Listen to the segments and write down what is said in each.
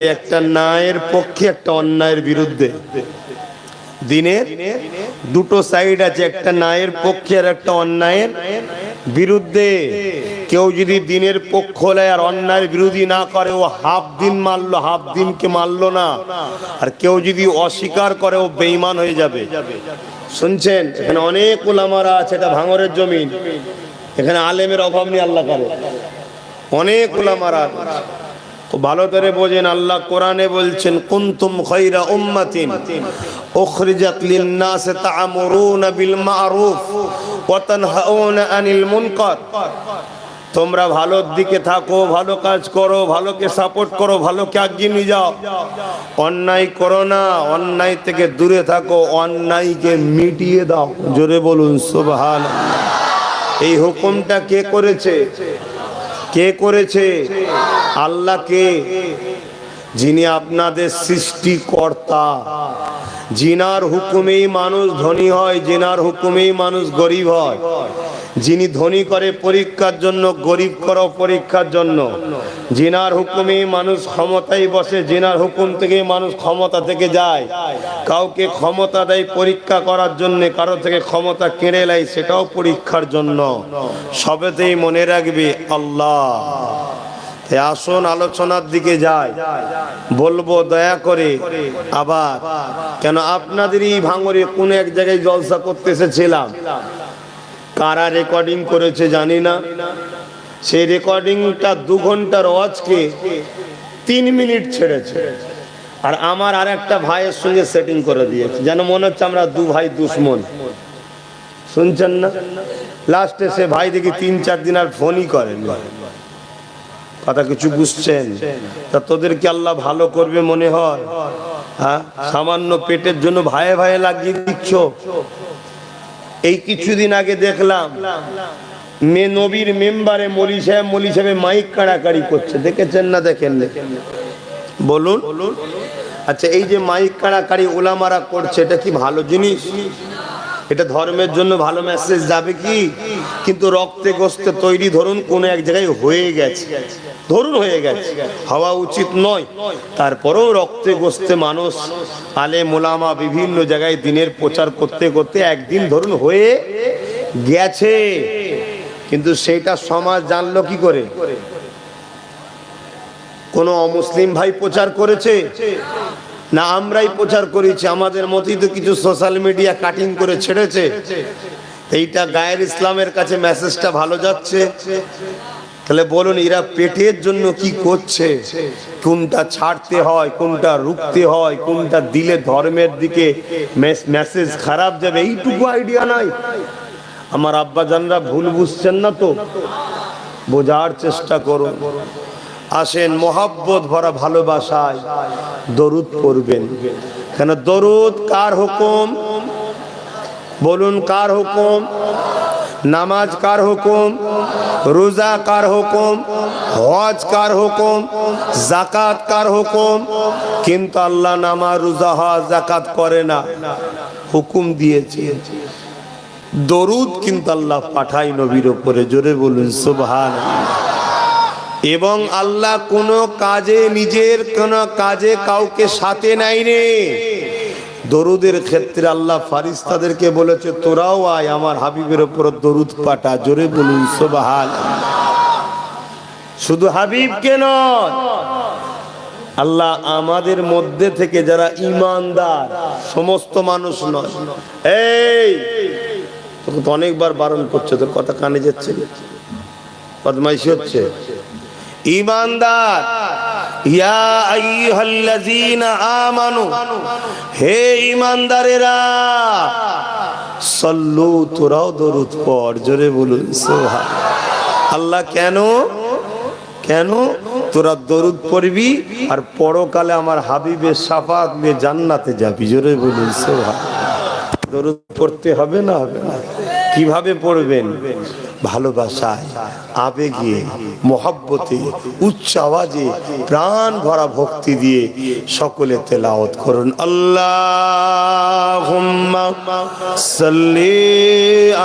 একটা ন্যায়ের পক্ষে একটা অন্যায়ের বিরুদ্ধে। দিনের দুটো সাইড আছে, একটা ন্যায়ের পক্ষে আর একটা অন্যায়ের বিরুদ্ধে। কেউ যদি দিনের পক্ষ নেয় আর অন্যায়ের বিরোধী না করে, ও হাফ দিন মারলো, হাফ দিনকে মারলো না। আর কেউ যদি অস্বীকার করে, ও বেঈমান হয়ে যাবে। শুনছেন, এখানে অনেক উলামারা আছে, এটা ভাঙরের জমিন, এখানে আলেমের অভাব নেই। আল্লাহ করে অনেক উলামারা। ভালো করে বোঝেন, আল্লাহ কোরআনে বলছেন কুনতুম খায়রা উম্মাতিন উখরিজাত লিন-নাস তা'মুরুনা বিল মা'রুফ ওয়া তানহাউনা আনিল মুনকার। তোমরা ভালোর দিকে থাকো, ভালো কাজ করো, ভালোকে সাপোর্ট করো, ভালোকে এগিয়ে নিয়ে যাও, অন্যায় করো না, অন্যায় থেকে দূরে থাকো, অন্যায়কে মিটিয়ে দাও। জোরে বলুন সুবহানাল্লাহ। এই হুকুমটা কে করেছে? কে করেছে? আল্লাহকে, যিনি আপনাদের সৃষ্টিকর্তা। জিনার হুকুমেই মানুষ ধনী হয়, জিনার হুকুমেই মানুষ গরিব হয়। যিনি ধনী করে পরীক্ষার জন্য, গরিব করো পরীক্ষার জন্য। জিনার হুকুমেই মানুষ ক্ষমতায় বসে, জিনার হুকুম থেকে মানুষ ক্ষমতা থেকে যায়। কাউকে ক্ষমতা দেয় পরীক্ষা করার জন্য, কারো থেকে ক্ষমতা কেড়ে নেয়, সেটাও পরীক্ষার জন্য। সবেতেই মনে রাখবে আল্লাহ। আসুন আলোচনার দিকে যাই। বলবো দয়া করে আবার, কেন আপনাদের এই ভাঙরে কোন এক জায়গায় জলসা করতে এসেছিলাম, কারা রেকর্ডিং করেছে জানি না। সেই রেকর্ডিংটা 2 ঘন্টার ওয়াজকে 3 মিনিট ছেড়েছে। আর আমার আর একটা ভাইয়ের সঙ্গে সেটিং করে দিয়েছে, যেন মনে হচ্ছে আমরা দু ভাই দুশ্মন। শুনছেন না? লাস্টে সে ভাই দেখি 3-4 দিন আর ফোনই করেন। কথা কিছু বুঝছেন? তা তোদেরকে আল্লাহ ভালো করবে মনে হয়? হ্যাঁ, সামান্য পেটের জন্য ভাইয়ে ভাইয়ে লাগিয়ে দিচ্ছ। এই কিছুদিন আগে দেখলাম নবীর মেম্বারে মৌলী সাহেব মাইক কাড়াকাড়ি করছে, দেখেছেন না? দেখেন বলুন। আচ্ছা, এই যে মাইক কাড়াকাড়ি ওলামারা করছে, এটা কি ভালো জিনিস? এটা ধর্মের জন্য ভালো মেসেজ যাবে কি? কিন্তু রক্তে গোস্তে তৈরি, ধরুন কোন এক জায়গায় হয়ে গেছে, ধরুন হয়ে গেছে, হওয়া উচিত নয়, তারপরেও রক্তে গোস্তে মানুষ, আলেম ওলামা বিভিন্ন জায়গায় দিনের প্রচার করতে করতে একদিন ধরুন হয়ে গেছে, কিন্তু সেইটা সমাজ জানলো কি করে? কোন অমুসলিম ভাই প্রচার করেছে না আমরাই প্রচার করেছি? আমাদের মতই তো কিছু সোশ্যাল মিডিয়া কাটিং করে ছেড়েছে। এইটা গায়ের ইসলামের কাছে মেসেজটা ভালো যাচ্ছে। তাহলে বলুন, এরা পেটের জন্য কি করছে? কোনটা ছাড়তে হয়, কোনটা রুখতে হয়, কোনটা দিলে ধর্মের দিকে মেসেজ খারাপ যাবে, এইটুকু আইডিয়া নাই। আমার আব্বা জানরা ভুল বুঝছেন না তো, বোঝার চেষ্টা করুন। আসেন, মোহাব্বত ভরা ভালোবাসায় দরুদ পড়বেন। কেন দরুদ কার হুকুম? বলুন কার হুকুম? নামাজ কার হুকুম? রোজা কার হুকুম? হজ কার হুকুম? যাকাত কার হুকুম? কিন্তু আল্লাহ নামাজ, রোজা, হজ, যাকাত করে না, হুকুম দিয়েছে দরুদ কিন্তু আল্লাহ পাঠাই নবীর উপরে। জোরে বলুন সুবহানাল্লাহ। এবং আল্লাহ কোন কাজে, নিজের কোন কাজে কাউকে সাথে নাই রে। দরুদের ক্ষেত্রে আল্লাহ ফারিস্তাদেরকে বলেছে, তোরাও আয় আমার হাবিবের উপর দরুদ পাঠা। জোরে বলুন সুবহানাল্লাহ। শুধু হাবিবকে নয়, আল্লাহ আমাদের মধ্যে থেকে যারা ঈমানদার সমস্ত মানুষ নয়, এই তোকে তো অনেকবার বারণ করছে, তোর কথা কানে যাচ্ছে, বদমাইশি হচ্ছে। ঈমানদার, ইয়া আইয়ুহাল্লাযীনা আমানু, হে ঈমানদারেরা, সাল্লু, তোরাও দরুদ পড়। জোরে বলুন সুবহানাল্লাহ। আল্লাহ কেন কেন তোরা দরুদ পড়বি আর পরকালে আমার হাবিবের শাফাআত নিয়ে জান্নাতে যাবি। জোরে বলুন সুবহানাল্লাহ। দরুদ পড়তে হবে না? হবে না। কিভাবে পড়বেন? ভালোবাসায়, আবেগে, মহব্বতে, উচ্চ আওয়াজে, প্রাণ ভরা ভক্তি দিয়ে সকলে তেলাওয়াত করুন। আল্লাহুম্মা সাল্লি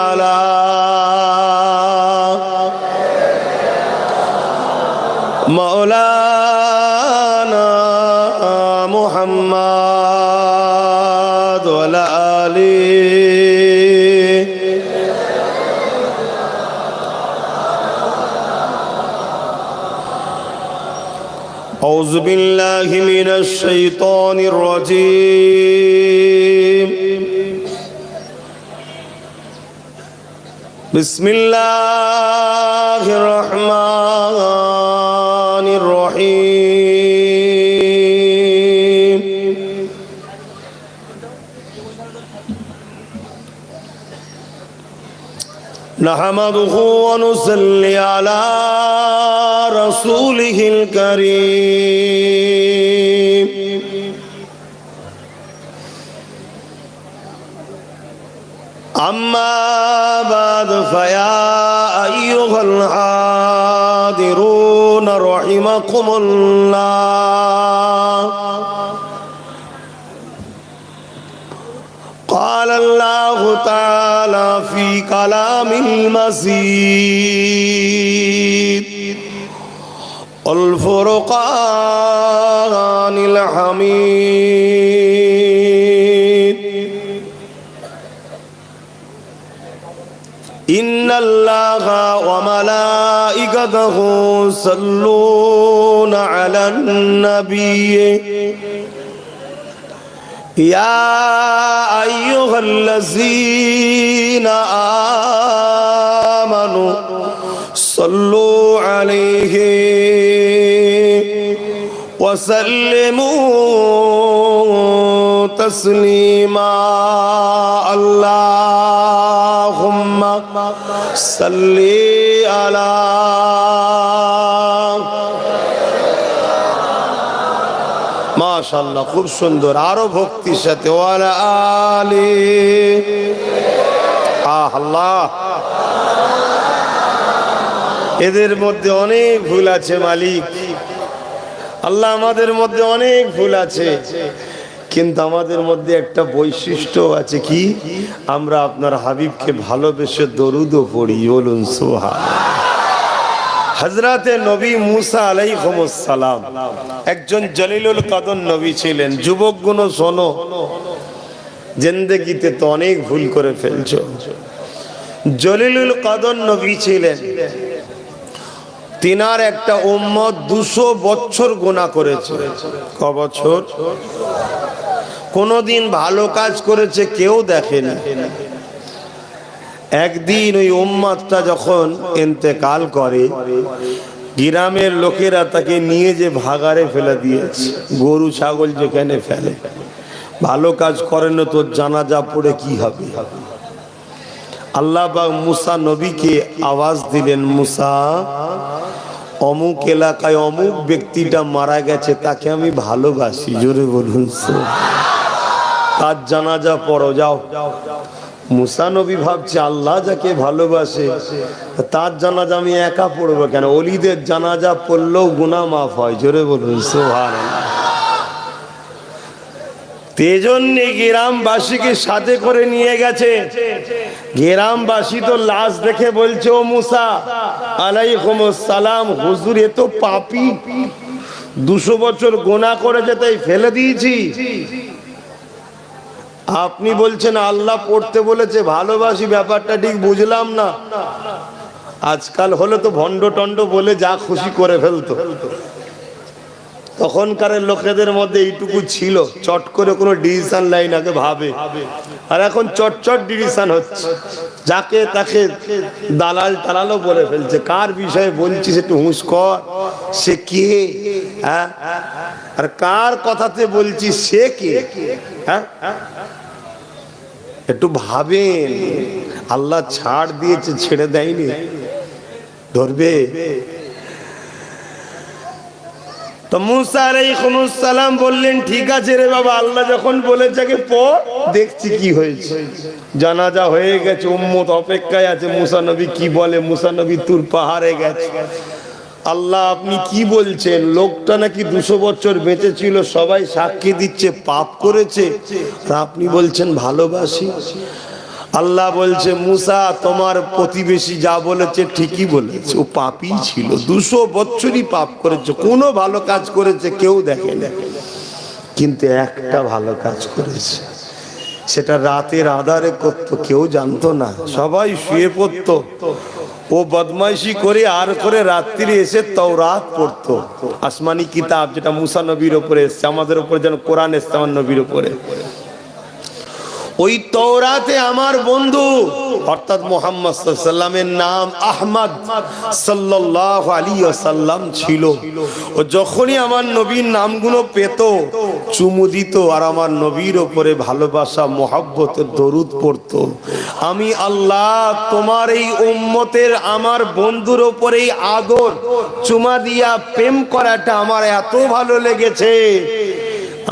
আলা মাওলানা محمد وعلى آله أعوذ بالله من الشيطان الرجيم بسم الله الرحمن الرحيم نحمده ونصلي على رسوله الكريم أما بعد فيا أيها الحاضرون رحمكم الله قال الله تعالى في كلام المجيد الفرقان الحميد إن الله وملائكته يصلون على النبي يا أيها الذين آمنوا صلوا عليه وسلموا تسليما اللهم صل على মাশাআল্লাহ খুব সুন্দর আরো ভক্তির সাথে ওয়ালা আলি আল্লাহ এদের মধ্যে অনেক ভুল আছে মালিক আল্লাহ আমাদের মধ্যে অনেক ভুল আছে কিন্তু আমাদের মধ্যে একটা বৈশিষ্ট্য আছে কি আমরা আপনার হাবিবকে ভালোবেসে দরুদও পড়ি বলুন সুবহানাল্লাহ হযরতে নবী মুসা আলাইহিস সালাম একজন জলিলুল কদর নবী ছিলেন যুবকগণ শোনো জিন্দেগিতে তো অনেক ভুল করে ফেলছো জলিলুল কদর নবী ছিলেন তিনার একটা উম্মত 200 বছর গুনাহ করেছে ক বছর কোনদিন ভালো কাজ করেছে কেউ দেখেনি একদিন ওই উম্মতটা যখন ইন্তেকাল করে গ্রামের লোকেরা তাকে নিয়ে যে ভাগাড়ে ফেলে দিয়েছে গরু ছাগল যেখানে ফেলে ভালো কাজ করেন তোর জানাজা পড়ে কি হবে আল্লাহ পাক মুসা নবীকে আওয়াজ দিলেন মুসা অমুক এলাকায় অমুক ব্যক্তিটা মারা গেছে তাকে আমি ভালোবাসি জোরে বলুন তার জানাজা পড়ো যাও মুসা নবী ভাবছে আল্লাহ যাকে ভালোবাসে তার জানাজা আমি একা পড়বো কেন ওলিদের জানাজা পড়লেও গুনাহ মাফ হয় জোরে বলুন সুবহানাল্লাহ তেজন্যে গ্রামবাসীকে সাথে করে নিয়ে গেছে গ্রামবাসী তো লাশ দেখে বলছে ও মুসা আলাইহিস সালাম হুজুর এ তো পাপী 200 বছর গুনাহ করেছে তাই ফেলে দিয়েছি আপনি বলছেন আল্লাহ পড়তে বলেছে ভালোবাসি ব্যাপারটা ঠিক বুঝলাম না আজকাল হলে তো ভন্ড টন্ড বলে যা খুশি করে ফেলতো তখনকার লোকেদের মধ্যে এইটুকু ছিল চট করে কোনো ডিসিশন লাইন আগে ভাবে আর এখন চটচট ডিসিশন হচ্ছে যাকে তাকে দালাল টালালও বলে ফেলছে কার বিষয়ে বলছিস একটু হুঁশ কর সে কে হ্যাঁ আর কার কথাতে বলছিস সে কে হ্যাঁ একটু ভাবেন আল্লাহ ছাড় দিয়েছে ছেড়ে দেয়নি ধরবে তো মুসা আলাইহিস সালাম বললেন ঠিক আছে রে বাবা আল্লাহ যখন বলেছে পড় দেখছি কি হয়েছে জানাজা হয়ে গেছে উম্মত অপেক্ষায় আছে মুসা নবী কি বলে মুসা নবী তুর পাহাড়ে গেছে আল্লাহ আপনি কি বলছেন লোকটা নাকি 200 বছর বেঁচে ছিল সবাই সাক্ষী দিচ্ছে পাপ করেছে আর আপনি বলছেন ভালোবাসি আল্লাহ বলছে মুসা তোমার প্রতিবেশী যা বলেছে ঠিকই বলেছে ও পাপী ছিল 200 বছরই পাপ করেছে কোনো ভালো কাজ করেছে কেউ দেখে না কিন্তু একটা ভালো কাজ করেছে, সেটা রাতের আধারে করতো, কেউ জানতো না, সবাই শুয়ে পড়তো। ও বদমাইশি করে আর করে রাত্রি এসে তাওরাত পড়তো, আসমানি কিতাব যেটা মুসা নবীর উপরে এসছে, আমাদের উপরে যেন কোরআন এসছে আমার নবীর উপরে। ওই তাওরাতে আমার বন্ধু অর্থাৎ মুহাম্মদ সাল্লাল্লাহু আলাইহি ওয়াসাল্লামের নাম আহমদ সাল্লাল্লাহু আলাইহি ওয়াসাল্লাম ছিল। ও যখনই আমার নবীর নামগুলো পেত চুমু দিত আর আমার নবীর উপরে ভালোবাসা মহব্বতের দরুদ পড়তো। আমি আল্লাহ তোমার এই উম্মতের আমার বন্ধুর উপরেই আদর চুমা দিয়া প্রেম করাটা আমার এত ভালো লেগেছে,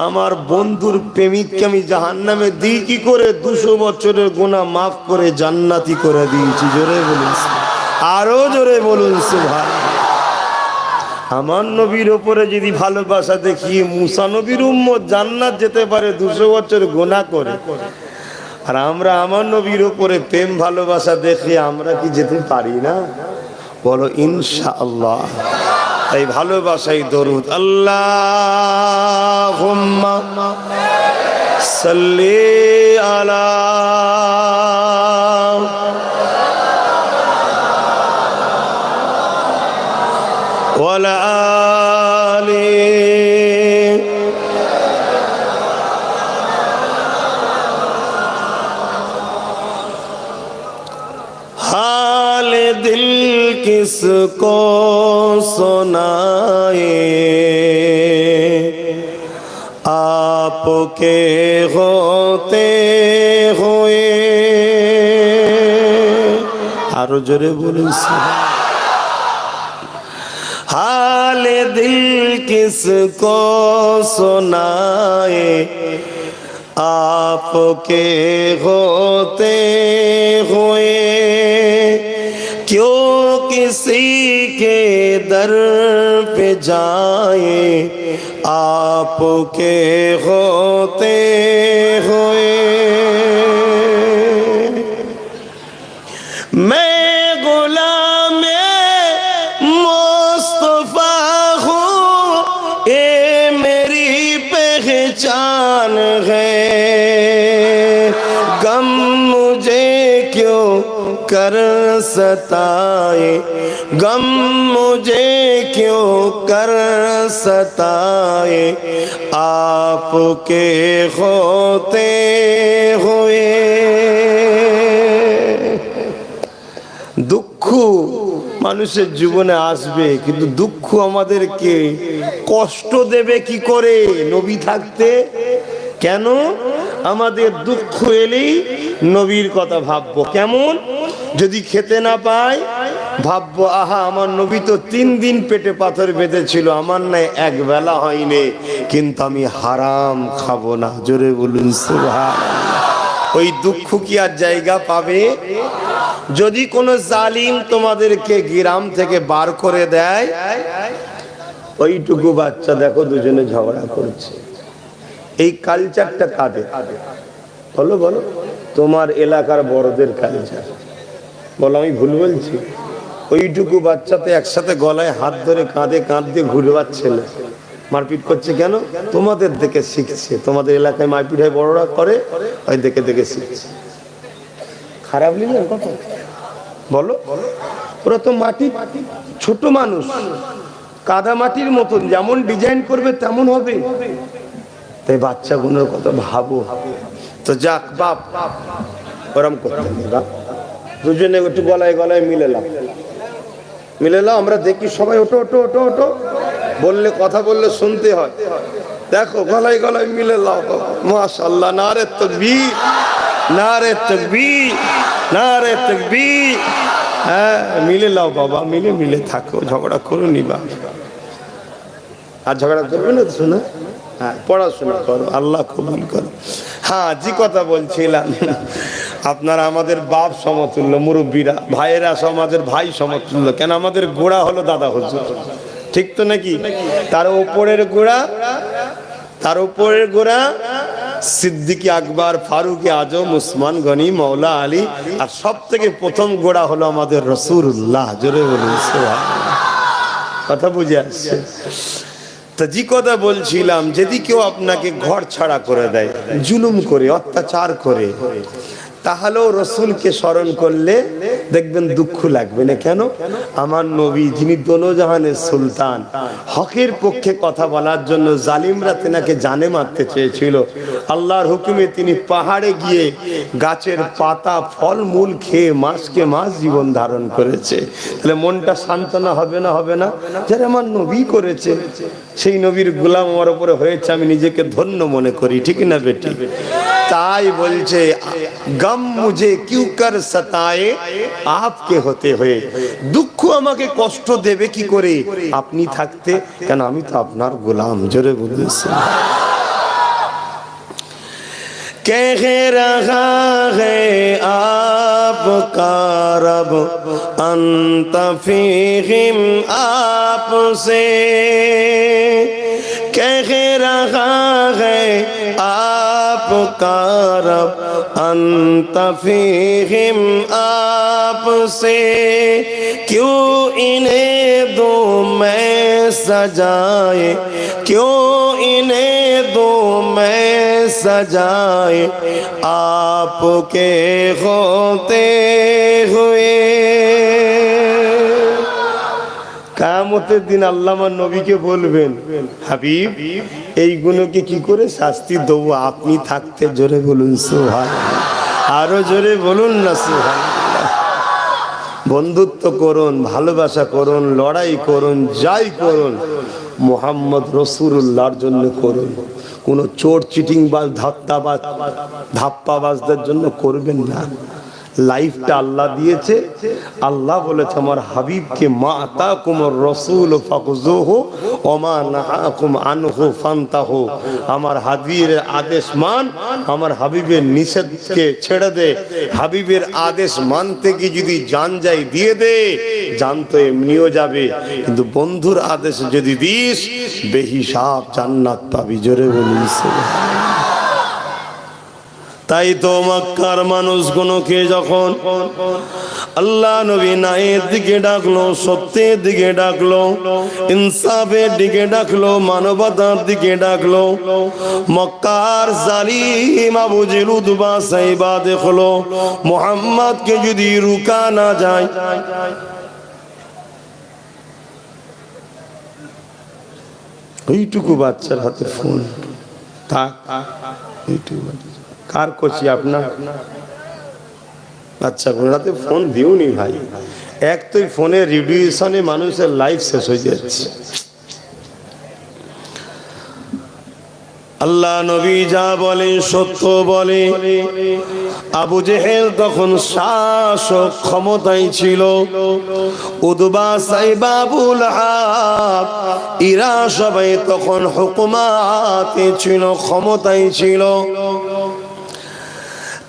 আমার বন্ধুর প্রেমিককে আমি জাহান্নামে দিই কি করে, 200 বছরের গুনাহ মাফ করে জান্নাতি করে দিয়েছি। জোরে বলুন, আরো জোরে বলুন সুবহানাল্লাহ। আমার নবীর উপরে যদি ভালোবাসা দেখিয়ে মুসা নবীর উম্মত জান্নাত যেতে পারে 200 বছর গুনাহ করে, আর আমরা আমার নবীর উপরে প্রেম ভালোবাসা দেখে আমরা কি যেতে পারি না? বলো ইনশাআল্লাহ। এই ভালোবাসাই দরুদ। আল্লাহুম্মা সাল্লি আলা ওয়ালা আলি हाल दिल किसको सुनाए, आपके होते हुए। आरो जोरे बोलूं, हाल दिल किसको सुनाए, आपके होते हुए। क्यों किसी के दर पे जाए, आपके होते हुए। मैं गुलाम मुस्तफा हूँ, ये मेरी पहचान है। गम मुझे क्यों कर सताए, गम मुझे क्यों कर सताए, आपके होते हुए। দুঃখ মানুষের জীবনে আসবে, কিন্তু দুঃখ আমাদেরকে কষ্ট দেবে কি করে? নবী থাকতে কেন? আমাদের দুঃখ এলেই নবীর কথা ভাববো। কেমন? যদি খেতে না পাই ভাববো, আহা আমার নবী তো 3 দিন পেটে পাথর বেঁধেছিল, আমার নাই এক বেলা হয়নি, কিন্তু আমি হারাম খাবো না। জোরে বলুন সুবহানাল্লাহ। ওই দুঃখ কি আর জায়গা পাবে? যদি কোনো জালিম তোমাদেরকে গ্রাম থেকে বার করে দেয়, ওইটুকু বাচ্চা দেখো দুজনে ঝগড়া করছে, এই কালচারটা কাদের? বলো বলো, তোমার এলাকার বড়দের কালচার। বলো আমি ভুল বলছি? ওইটুকু বাচ্চাতে একসাথে গলায় হাত ধরে কাঁধে কাঁধ দিয়ে ঘুরে পাচ্ছে না, মারপিট করছে কেন? তোমাদের দেখে শিখছে। তোমাদের এলাকায় মারপিট হয়, বড়রা করে, ওই দেখে দেখে শিখছে। খারাপ লিখলেন কত? বলো, ওরা তো মাটি, ছোট মানুষ, কাদা মাটির মতন, যেমন ডিজাইন করবে তেমন হবে। তাই বাচ্চাগুলোর কথা ভাবো। তো যাক বাপ, ওরম করতে হবে। দুজনে একটু গলায় গলায় মিলে লাও। আমরা দেখি সবাই ওটো ওটো ওটো ওটো বললে, কথা বললে শুনতে হয়। দেখো গলায় গলায় মিলে লাও। মাশাআল্লাহ, নারে তাকবীর, নারে তাকবীর, নারে তাকবীর। হ্যাঁ, মিলে লাও বাবা, মিলে মিলে থাকো, ঝগড়া করো নিবা। আর ঝগড়া করবে না তো? শোনা, হ্যাঁ, পড়াশোনা করো, আল্লাহ কবুল করো। হ্যাঁ, যে কথা বলছিলাম, আপনারা আমাদের বাপ সমতুল্য, মুরব্বীরা, ভাইয়েরা সমাজের ভাই সমতুল্য। কেন? আমাদের গোড়া হলো দাদা হুজুর, ঠিক তো নাকি? তার উপরের গোড়া সিদ্দিক আকবর, ফারুক আজম, উসমান গনি, মৌলা আলী, আর সব থেকে প্রথম গোড়া হলো আমাদের রাসূলুল্লাহ। জোরে বলুন সুবহানাল্লাহ। কথা বুঝে আসছে? তা যে কথা বলছিলাম, যদি কেউ আপনাকে ঘর ছাড়া করে দেয়, জুলুম করে, অত্যাচার করে, তাহলেও রসুলকে স্মরণ করলে দেখবেন দুঃখ লাগবে না। কেন? আমার নবী, যিনি দোনোজাহানের সুলতান, হকের পক্ষে কথা বলার জন্য জালিমরা তেনাকে জানে মারতে চেয়েছিল, আল্লাহর হুকুমে তিনি পাহাড়ে গিয়ে গাছের পাতা ফল মূল খেয়ে মাসকে মাস জীবন ধারণ করেছে। তাহলে মনটা সান্ত্বনা হবে না? হবে না? যারা আমার নবী করেছে, সেই নবীর গোলাম আমার উপরে হয়েছে, আমি নিজেকে ধন্য মনে করি, ঠিক না বেটি? তাই বলছে, গম মুঝে কিউ কর সতায়ে আপকে হতে হয়ে, দুঃখ আমাকে কষ্ট দেবে কি করে আপনি থাকতে, কেন আমি তো আপনার গোলাম। জোরে বলেছেন। कह रहा है आपका रब अंत फीहिम आपसे, कह रहा है आपका रब अंत फीहिम आपसे, क्यों इन्हें दो मैं सजाए, क्यों इन्हें दो मैं सजाए आपके होते हुए। কিয়ামতের দিন আল্লাহ আমার নবীকে বলবেন, হাবিব, এই গুণকে কি করে শাস্তি দেবো আপনি থাকতে? জোরে বলুন সুবহানাল্লাহ, আরো জোরে বলুন না সুবহানাল্লাহ। বন্ধুত্ব করুন, ভালোবাসা করুন, লড়াই করুন, যাই করুন মুহাম্মদ রাসূলুল্লাহর জন্য করুন। কোনো চোর চিটিং বাজ ধাপ্পাবাজদের জন্য করবেন না। লাইফটা আল্লাহ দিয়েছে, আল্লাহ বলেছে আমার হাবিবকে মা আতাকুমুর রাসূল ফাখুযুহু ওয়া মা নাহাকুম আনহু ফান্তাহু। আমার হাবিবের আদেশ মান, আমার হাবিবের নিষেধকে ছেড়ে দে। হাবিবের আদেশ মানতে গিয়ে যদি জান যায় দিয়ে দে, জান তো এমনিও যাবে, কিন্তু বন্ধুর আদেশ যদি দিস বেহিসাব জান্নাত পাবি। জোরে বলিস সুবহানাল্লাহ। তাই তো মক্কার মানুষগুলোকে যখন আল্লাহ নবী ন্যায়ের দিকে ডাকলো, সত্যের দিকে ডাকলো, ইনসাফের দিকে ডাকলো, মানবতার দিকে ডাকলো, মক্কার জালিম আবু জেহেল উতবা সাইবা দেখলো মুহাম্মদকে যদি রুকা না যায়, এইটুকু বাচ্চার হাতে ফোন থাক, এইটুকু কার করছি আপনার আচ্ছা রাতে ফোন দিওনি ভাই। এক তো ফোনের রেডিয়েশনে মানুষের লাইফ শেষ হয়ে যাচ্ছে। আল্লাহ নবী যা বলে সত্য বলে। আবু জেহেল তখন শাসক ক্ষমতায় ছিল, উতবা সাইবা আবু লাহাব এরা সবাই তখন হুকুমাতে ছিল, ক্ষমতায় ছিল।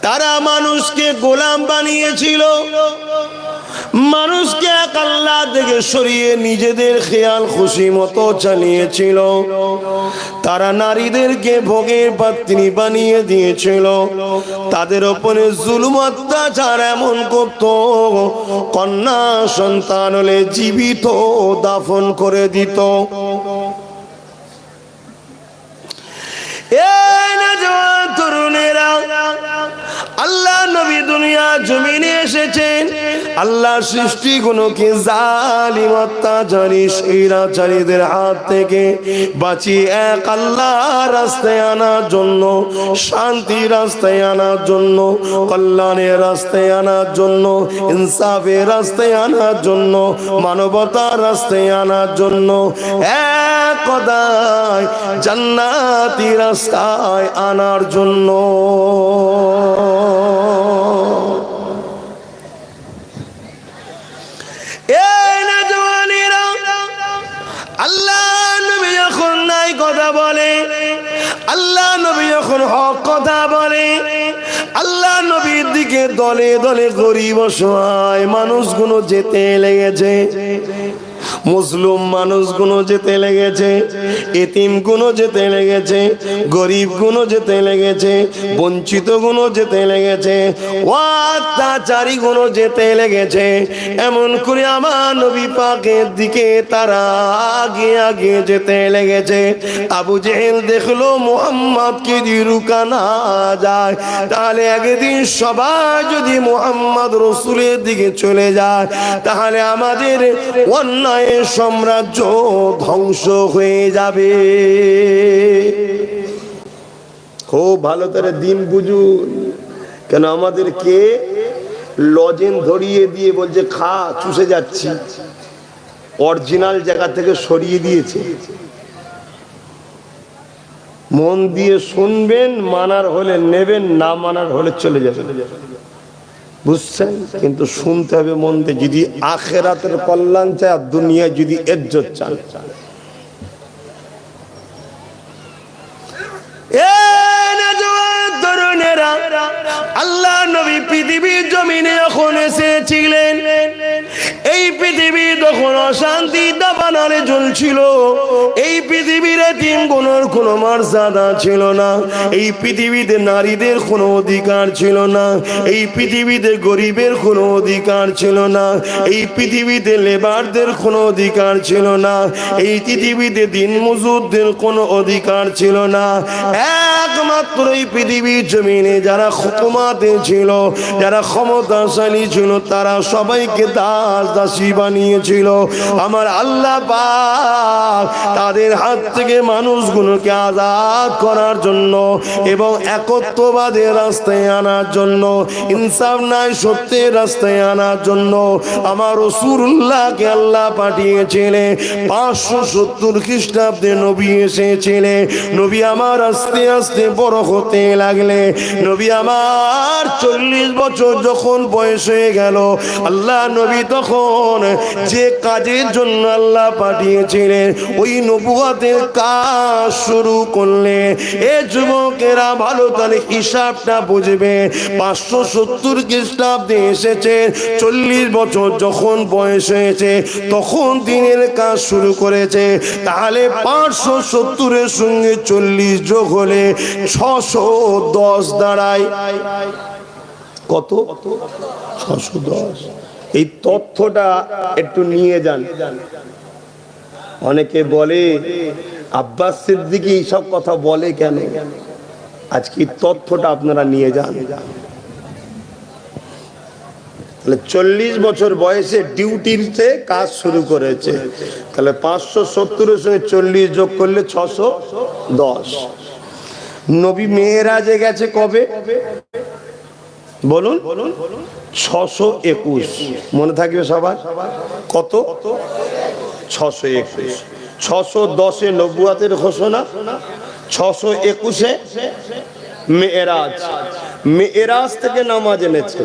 তারা মানুষকে গোলাম বানিয়েছিল, মানুষকে এক আল্লাহ থেকে সরিয়ে নিজেদের খেয়াল খুশি মতো চালিয়েছিল। তারা নারীদেরকে ভোগের পাত্রী বানিয়ে দিয়েছিল, তাদের উপরে জুলুম অত্যাচার এমন করত, কন্যা সন্তান হলে জীবিত দাফন করে দিত। তরুণেরা, আল্লাহ নবী দুনিয়া জমিনে এসেছেন আল্লাহ সৃষ্টিগুলোকে জালিম অত্যাচারী স্বৈরাচারীদের হাত থেকে বাঁচিয়ে এক আল্লাহ রাস্তায় আনার জন্য, শান্তি রাস্তায় আনার জন্য, কল্যাণের রাস্তায় আনার জন্য, ইনসাফের রাস্তায় আনার জন্য, মানবতার রাস্তায় আনার জন্য, এক কথায় জান্নাতি রাস্তায় আনার জন্য। আল্লাহ নবী যখন নাই কথা বলে, আল্লাহ নবী যখন হক কথা বলে, আল্লাহ নবীর দিকে দলে দলে গরিব অসহায় মানুষগুলো যেতে লেগেছে। মুসলিম মানুষগুলো যেতে লেগেছে, এতিমগুলো যেতে লেগেছে, গরিবগুলো যেতে লেগেছে, বঞ্চিতগুলো যেতে লেগেছে, অত্যাচারীগুলো যেতে লেগেছে। এমন করে আমার নবী পাকের দিকে তারা আগে আগে যেতে লেগেছে। আবু জেহেল দেখলো মুহাম্মদকে যদি রুকা না যায়, তাহলে একদিন সবাই যদি মুহাম্মদ রসুলের দিকে চলে যায়, তাহলে আমাদের অন্যায়ের সাম্রাজ্য ধ্বংস হয়ে যাবে। খুব ভালো করে দিন বুঝুন, কেন আমাদেরকে লজেন ধরিয়ে দিয়ে বলছে খা, চুষে যাচ্ছি, অরিজিনাল জায়গা থেকে সরিয়ে দিয়েছে। মন দিয়ে শুনবেন, মানার হলে নেবেন, না মানার হলে চলে যাবেন, বুঝছেন? কিন্তু শুনতে হবে মন দিয়ে, যদি আখিরাতের কল্যাণ চায় আর দুনিয়ায় যদি ইজ্জত চান। আল্লাহ নবী পৃথিবীর জমিনে যখন এসেছিলেন, এই পৃথিবী তখন অশান্তি দাবানলে জ্বলছিল। এই পৃথিবীর এতিমগুলোর কোনো মর্যাদা ছিল না, এই পৃথিবীতে নারীদের কোনো অধিকার ছিল না, এই পৃথিবীতে গরিবের কোনো অধিকার ছিল না, এই পৃথিবীতে লেবারদের কোনো অধিকার ছিল না, এই পৃথিবীতে দিনমজুরদের কোনো অধিকার ছিল না। একমাত্র এই পৃথিবীর জমিনে যারা হুকুমাতে ছিল, যারা ক্ষমতাশালী ছিল, তারা সবাইকে দাস দাসী বানিয়েছিল। আমার আল্লাহ পাক তাদের হাত থেকে মানুষগুলোকে আজাদ করার জন্য এবং একত্ববাদের রাস্তায় আনার জন্য, ইনসাফ নাই সত্যের রাস্তায় আনার জন্য আমার রাসূলুল্লাহকে আল্লাহ পাঠিয়েছিলেন। 570 খ্রিস্টাব্দে নবী এসেছিলেন। নবী আমার আস্তে আস্তে বড় হতে লাগলে, নবী আমার 40 বছর যখন বয়স হয়ে গেল, আল্লাহ নবী তখন যে কাজের জন্য আল্লাহ পাঠিয়েছিলেন ওই নবুয়তের কাজ শুরু করলেন। এ যুবকেরা ভালো করে হিসাবটা বুঝবে। 570 খ্রিস্টাব্দে এসেছে, 40 বছর যখন বয়স হয়েছে তখন দিনের কাজ শুরু করেছে। তাহলে 570-এর সঙ্গে 40 যোগ হলে 610 দাঁড়ায়। কত? 610। এই তথ্যটা একটু নিয়ে যান। অনেকে বলে আব্বাস সিদ্দিকী এইসব কথা বলে কেন? আজকে তথ্যটা আপনারা নিয়ে যান। 40 বছর বয়সে ডিউটিতে কাজ শুরু করেছে, তাহলে 570-এর সঙ্গে 40 যোগ করলে 610। নবী মেরাজে গেছে কবে বলুন? 621। মনে থাকবে সবার? কত? 621। 610-এ নবুয়তের ঘোষণা, 621-এ মেরাজ। মেরাজ থেকে নামাজ এনেছে,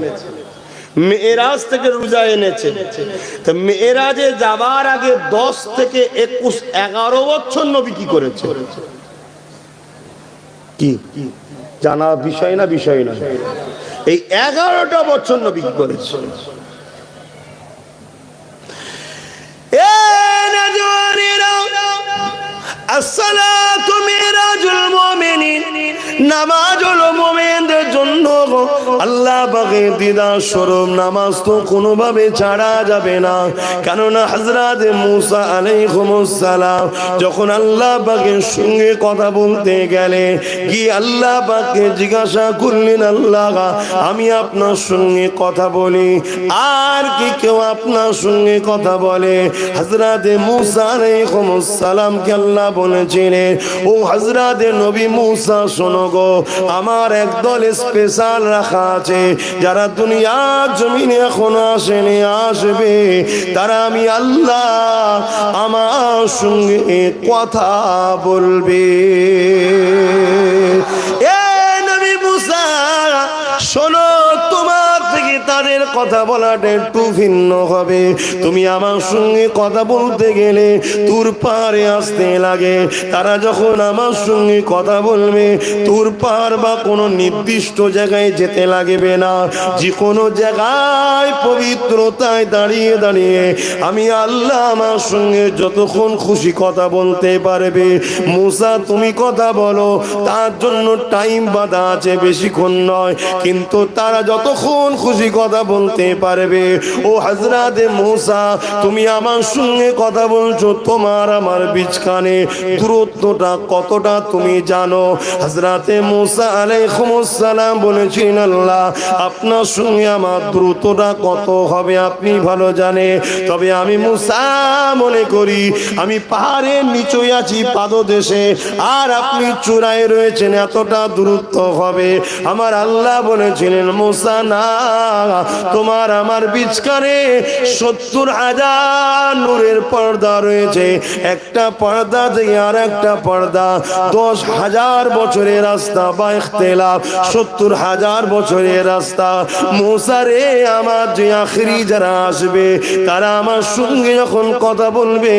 মেরাজ থেকে রোজা এনেছে। তো মেরাজে যাবার আগে 10 থেকে 21 11 বছর নবী কি করেছে? কি জানা বিষয় না? বিষয় না। এই 11টা বছর নবী কি করেছে? আসসালাতু মিরাজুল মুমিনিন, নামাজ হলো মুমিনদের জন্য আল্লাহ পাকের দিদার স্বরূপ। নামাজ তো কোনোভাবে ছাড়া যাবে না, কেননা হযরত মুসা আলাইহিস সালাম যখন আল্লাহ পাকের সঙ্গে কথা বলতে গেলেন, কি আল্লাহ পাককে জিজ্ঞাসা করলেন, আল্লাহ আমি আপনার সঙ্গে কথা বলি, আর কি কেউ আপনার সঙ্গে কথা বলে? হযরত মুসা আলাইহিস সালামকে আল্লাহ বলেছিলেন, ও হযরত নবী মুসা শোনো গো, আমার একদল স্পেশাল রাখা আছে, যারা দুনিয়ার জমিনে এখনো আসেনি, আসবে। তারা আমি আল্লাহ আমার সঙ্গে কথা বলবে। এ নবী মুসা শোনো, তোমার থেকে তাদের কথা বলাটা একটু ভিন্ন হবে। তুমি আমার সঙ্গে কথা বলতে গেলে তুর পারে আসতে লাগে। তারা যখন আমার সঙ্গে কথা বলবে তুর পার বা কোনো নির্দিষ্ট জায়গায় যেতে লাগবে না, যে কোনো জায়গায় পবিত্রতায় দাঁড়িয়ে দাঁড়িয়ে আমি আল্লাহ আমার সঙ্গে যতক্ষণ খুশি কথা বলতে পারবে। মুসা তুমি কথা বলো, তার জন্য টাইম বাঁধা আছে, বেশিক্ষণ নয়, কিন্তু তারা যতক্ষণ খুশি কথা বলতে পারবে। ও হযরতে মুসা তুমি আমার সঙ্গে কথা বলছো, তোমার আমার বিচখানে দূরত্বটা কতটা তুমি জানো? হযরতে মুসা আলাইহিস সালাম বলেছেন আল্লাহ আপনার সঙ্গে আমার দূরত্বটা কত হবে আপনি ভালো জানে। তবে আমি মুসা মনে করি আমি পাহাড়ের নিচে আছি পাদদেশে, আর আপনি চূড়ায় রয়েছেন, এতটা দূরত্ব হবে। আমার আল্লাহ বলেছিলেন মুসা না, তোমার আমার বিচখানে 70,000 নূরের পর্দা রয়েছে, একটা পর্দা থেকে আর একটা পর্দা 10,000 বছরের রাস্তা বা ইখতিলাফ 70,000 বছরের রাস্তা। মুসা রে আমার যে আখেরি যারা আসবে তারা আমার সঙ্গে যখন কথা বলবে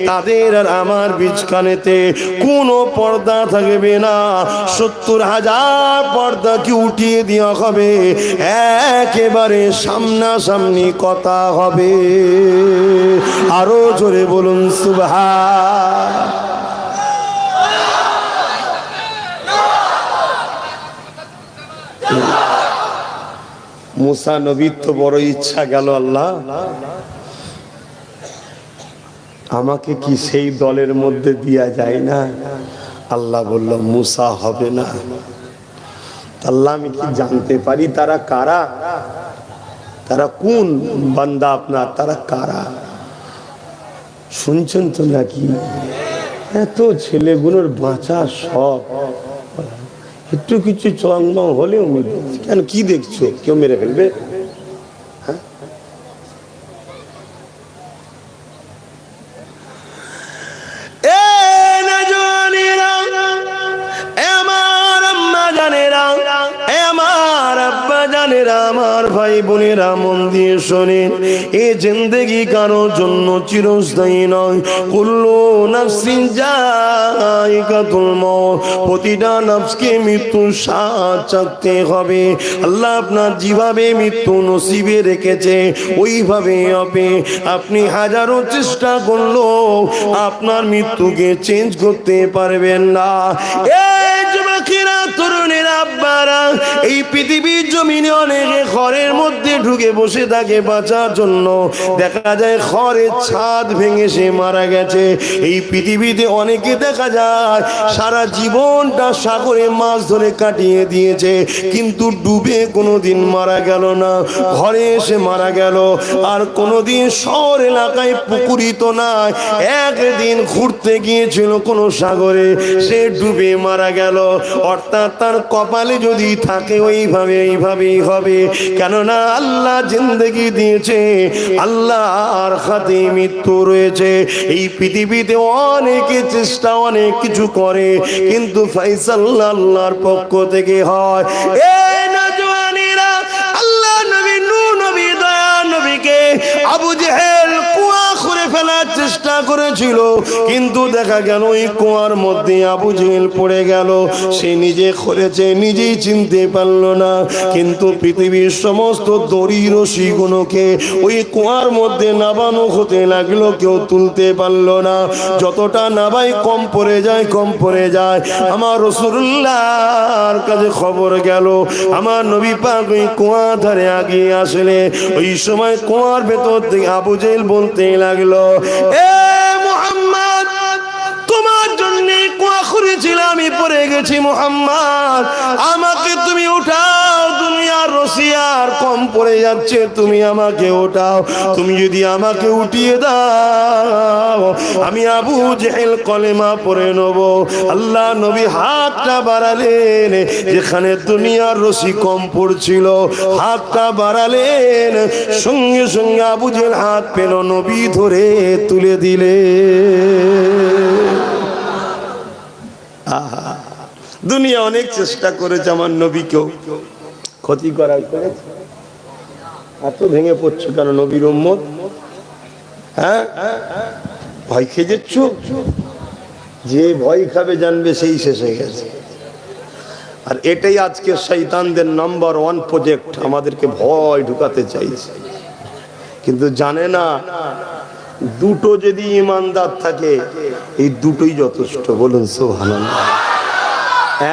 তাদের আর আমার বিচখানেতে কোনো পর্দা থাকবে না, 70,000 পর্দা কি উঠিয়ে দেওয়া হবে, একেবারে সামনাসামনি কথা হবে। আরো জোরে বলুন সুবহান। মুসা নবীর তো বড় ইচ্ছা গেল, আল্লাহ আমাকে কি সেই দলের মধ্যে দেয়া যায় না? আল্লাহ বলল মুসা হবে না। আল্লাহ আমি কি জানতে পারি তারা কারা, তারা কোন বান্দা আপনার, তারা কারা? শুনছেন তো নাকি? এত ছেলেগুলোর বাঁচা সব, একটু কিছু চংমং হলেও কেন, কি দেখছো, কেউ মেরে ফেলবে? হ্যাঁ, আমার ভাই বোনেরা মন দিয়ে শোনেন, এ জিন্দেগি কারোর জন্য চিরস্থায়ী নয়। কুল্লু নাফসিন যায়িকাতুল মউত, প্রতিটা নফসকে মৃত্যুর স্বাদ চাখতে হবে। আল্লাহ আপনার যেভাবে মৃত্যু নসিবে রেখেছে ওইভাবে হবে। আপনি হাজারো চেষ্টা করলেও আপনার মৃত্যুকে চেঞ্জ করতে পারবেন না। এই যুবকেরা, তরুণেরা, আব্বারা, এই পৃথিবীর জমিনে অনেকে ঘরের মধ্যে ঢুকে বসে থাকে বাঁচার জন্য। দেখা যায় ঘরের ছাদ ভেঙে সে মারা গেছে। এই পৃথিবীতে অনেকে দেখা যায় সারা জীবনটা সাগরে মাছ ধরে কাটিয়ে দিয়েছে, কিন্তু ডুবে কোনোদিন মারা গেল না, ঘরে এসে মারা গেল। আর কোনোদিন শহর এলাকায় পুকুরিত নাই, একদিন ঘুরতে গিয়েছিল কোনো সাগরে, সে ডুবে মারা গেল। অর্থাৎ তার কপালে যদি থাকে ওইভাবে এইভাবেই হবে। কেননা আল্লাহ জিন্দেগি দিয়েছে, আল্লাহর হাতে মৃত্যু রয়েছে। এই পৃথিবীতে অনেকে চেষ্টা অনেক কিছু করে, কিন্তু ফয়সাল আল্লাহর পক্ষ থেকে হয়। এই নওজওয়ানেরা, আল্লাহ নবী নূহ নবী দয়া নবীকে আবু জেহেল কুয়া করে ফেলার চেষ্টা করেছিল, কিন্তু দেখা গেল ওই কুয়ার মধ্যে আবু জেহেল পড়ে গেল। সে নিজে করেছে নিজেই চিনতে পারলো না, কিন্তু পৃথিবীর সমস্ত দড়ি রশি গুলোকে ওই কুয়ার মধ্যে নামানো হতে লাগলো, কেউ তুলতে পারলো না। যতটা নামাই কম পড়ে যায়, কম পড়ে যায়। আমার রাসূলুল্লাহর কাছে খবর গেল, আমার নবী পাক ওই কুয়া ধারে আগিয়ে আসলে ওই সময় কুয়ার ভেতর থেকে আবু জেহেল বলতে লাগলো, এ মুহাম্মদ, তোমার জন্য কুয়া খুঁড়েছিলাম, আমি পড়ে গেছি মুহাম্মদ, আমাকে তুমি উঠাও, দুনিয়ার রশি আর কম পড়ে যাচ্ছে, তুমি আমাকে উঠাও। তুমি যদি আমাকে উঠিয়ে দাও আমি আবু জেহেল কলেমা পড়ে নেব। আল্লাহ নবী হাতটা বাড়ালেন, যেখানে দুনিয়ার রশি কম পড়ছিল হাতটা বাড়ালেন, সঙ্গে সঙ্গে আবু জেহেল হাত পেল, নবী ধরে তুলে দিলে। দুনিয়া অনেক চেষ্টা করেছে আমার নবীকেও ক্ষতি করার, করেছে এত ভেঙে পড়ছো কেন নবীর উম্মত? হ্যাঁ, ভয় খেয়ে যাচ্ছ? যে ভয় খাবে জানবে সেই শেষ হয়ে গেছে। আর এটাই আজকে শয়তানদের নাম্বার 1 প্রজেক্ট, আমাদেরকে ভয় ঢুকাতে চাইছে। কিন্তু জানে না দুটো যদি ইমানদার থাকে এই দুটোই যথেষ্ট। বলুন সুবহানাল্লাহ।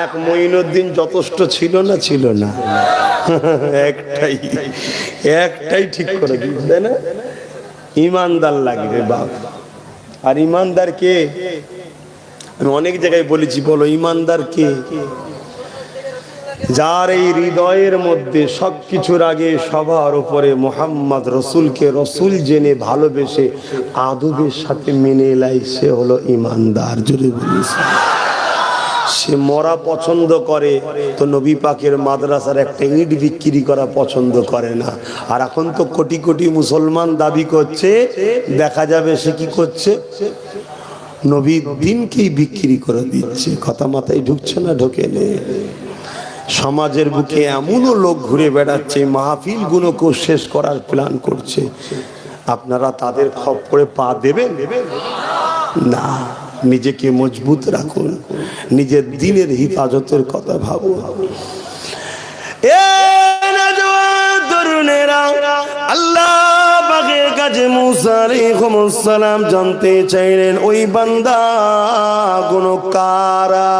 এক মঈনুদ্দিন যথেষ্ট ছিল না? ছিল না। একটাই ঠিক করে দিই, তাই না? ইমানদার লাগবে বাপ। আর ইমানদার কে? আমি অনেক জায়গায় বলেছি, বলো ইমানদার কে? যার এই হৃদয়ের মধ্যে সবকিছুর আগে সবার উপরে মুহাম্মদ রসুলকে রসুল জেনে ভালোবেসে আদবের সাথে মেনে এলাই, সে হলো ইমানদার। জোরে বলেছে। সে মরা পছন্দ করে তো নবী পাকের মাদ্রাসার একটা ইট বিক্রি করা পছন্দ করে না। আর এখন তো কোটি কোটি মুসলমান দাবি করছে, দেখা যাবে সে কি করছে, নবীর দিনকেই বিক্রি করে দিচ্ছে। কথা মাথায় ঢুকছে না? ঢোকে নে। সমাজের বুকে এমনও লোক ঘুরে বেড়াচ্ছে মাহফিল গুলোকে শেষ করার প্ল্যান করছে। আপনারা তাদের খপ্পরে পা দেবেন না। নিজেকে মজবুত রাখুন, নিজের দিনের হিফাজতের কথা ভাবুন। আল্লাহ পাকের কাছে মুসা আলাইহিস সালাম জানতে চাইলেন ওই বান্দা কোন কারা?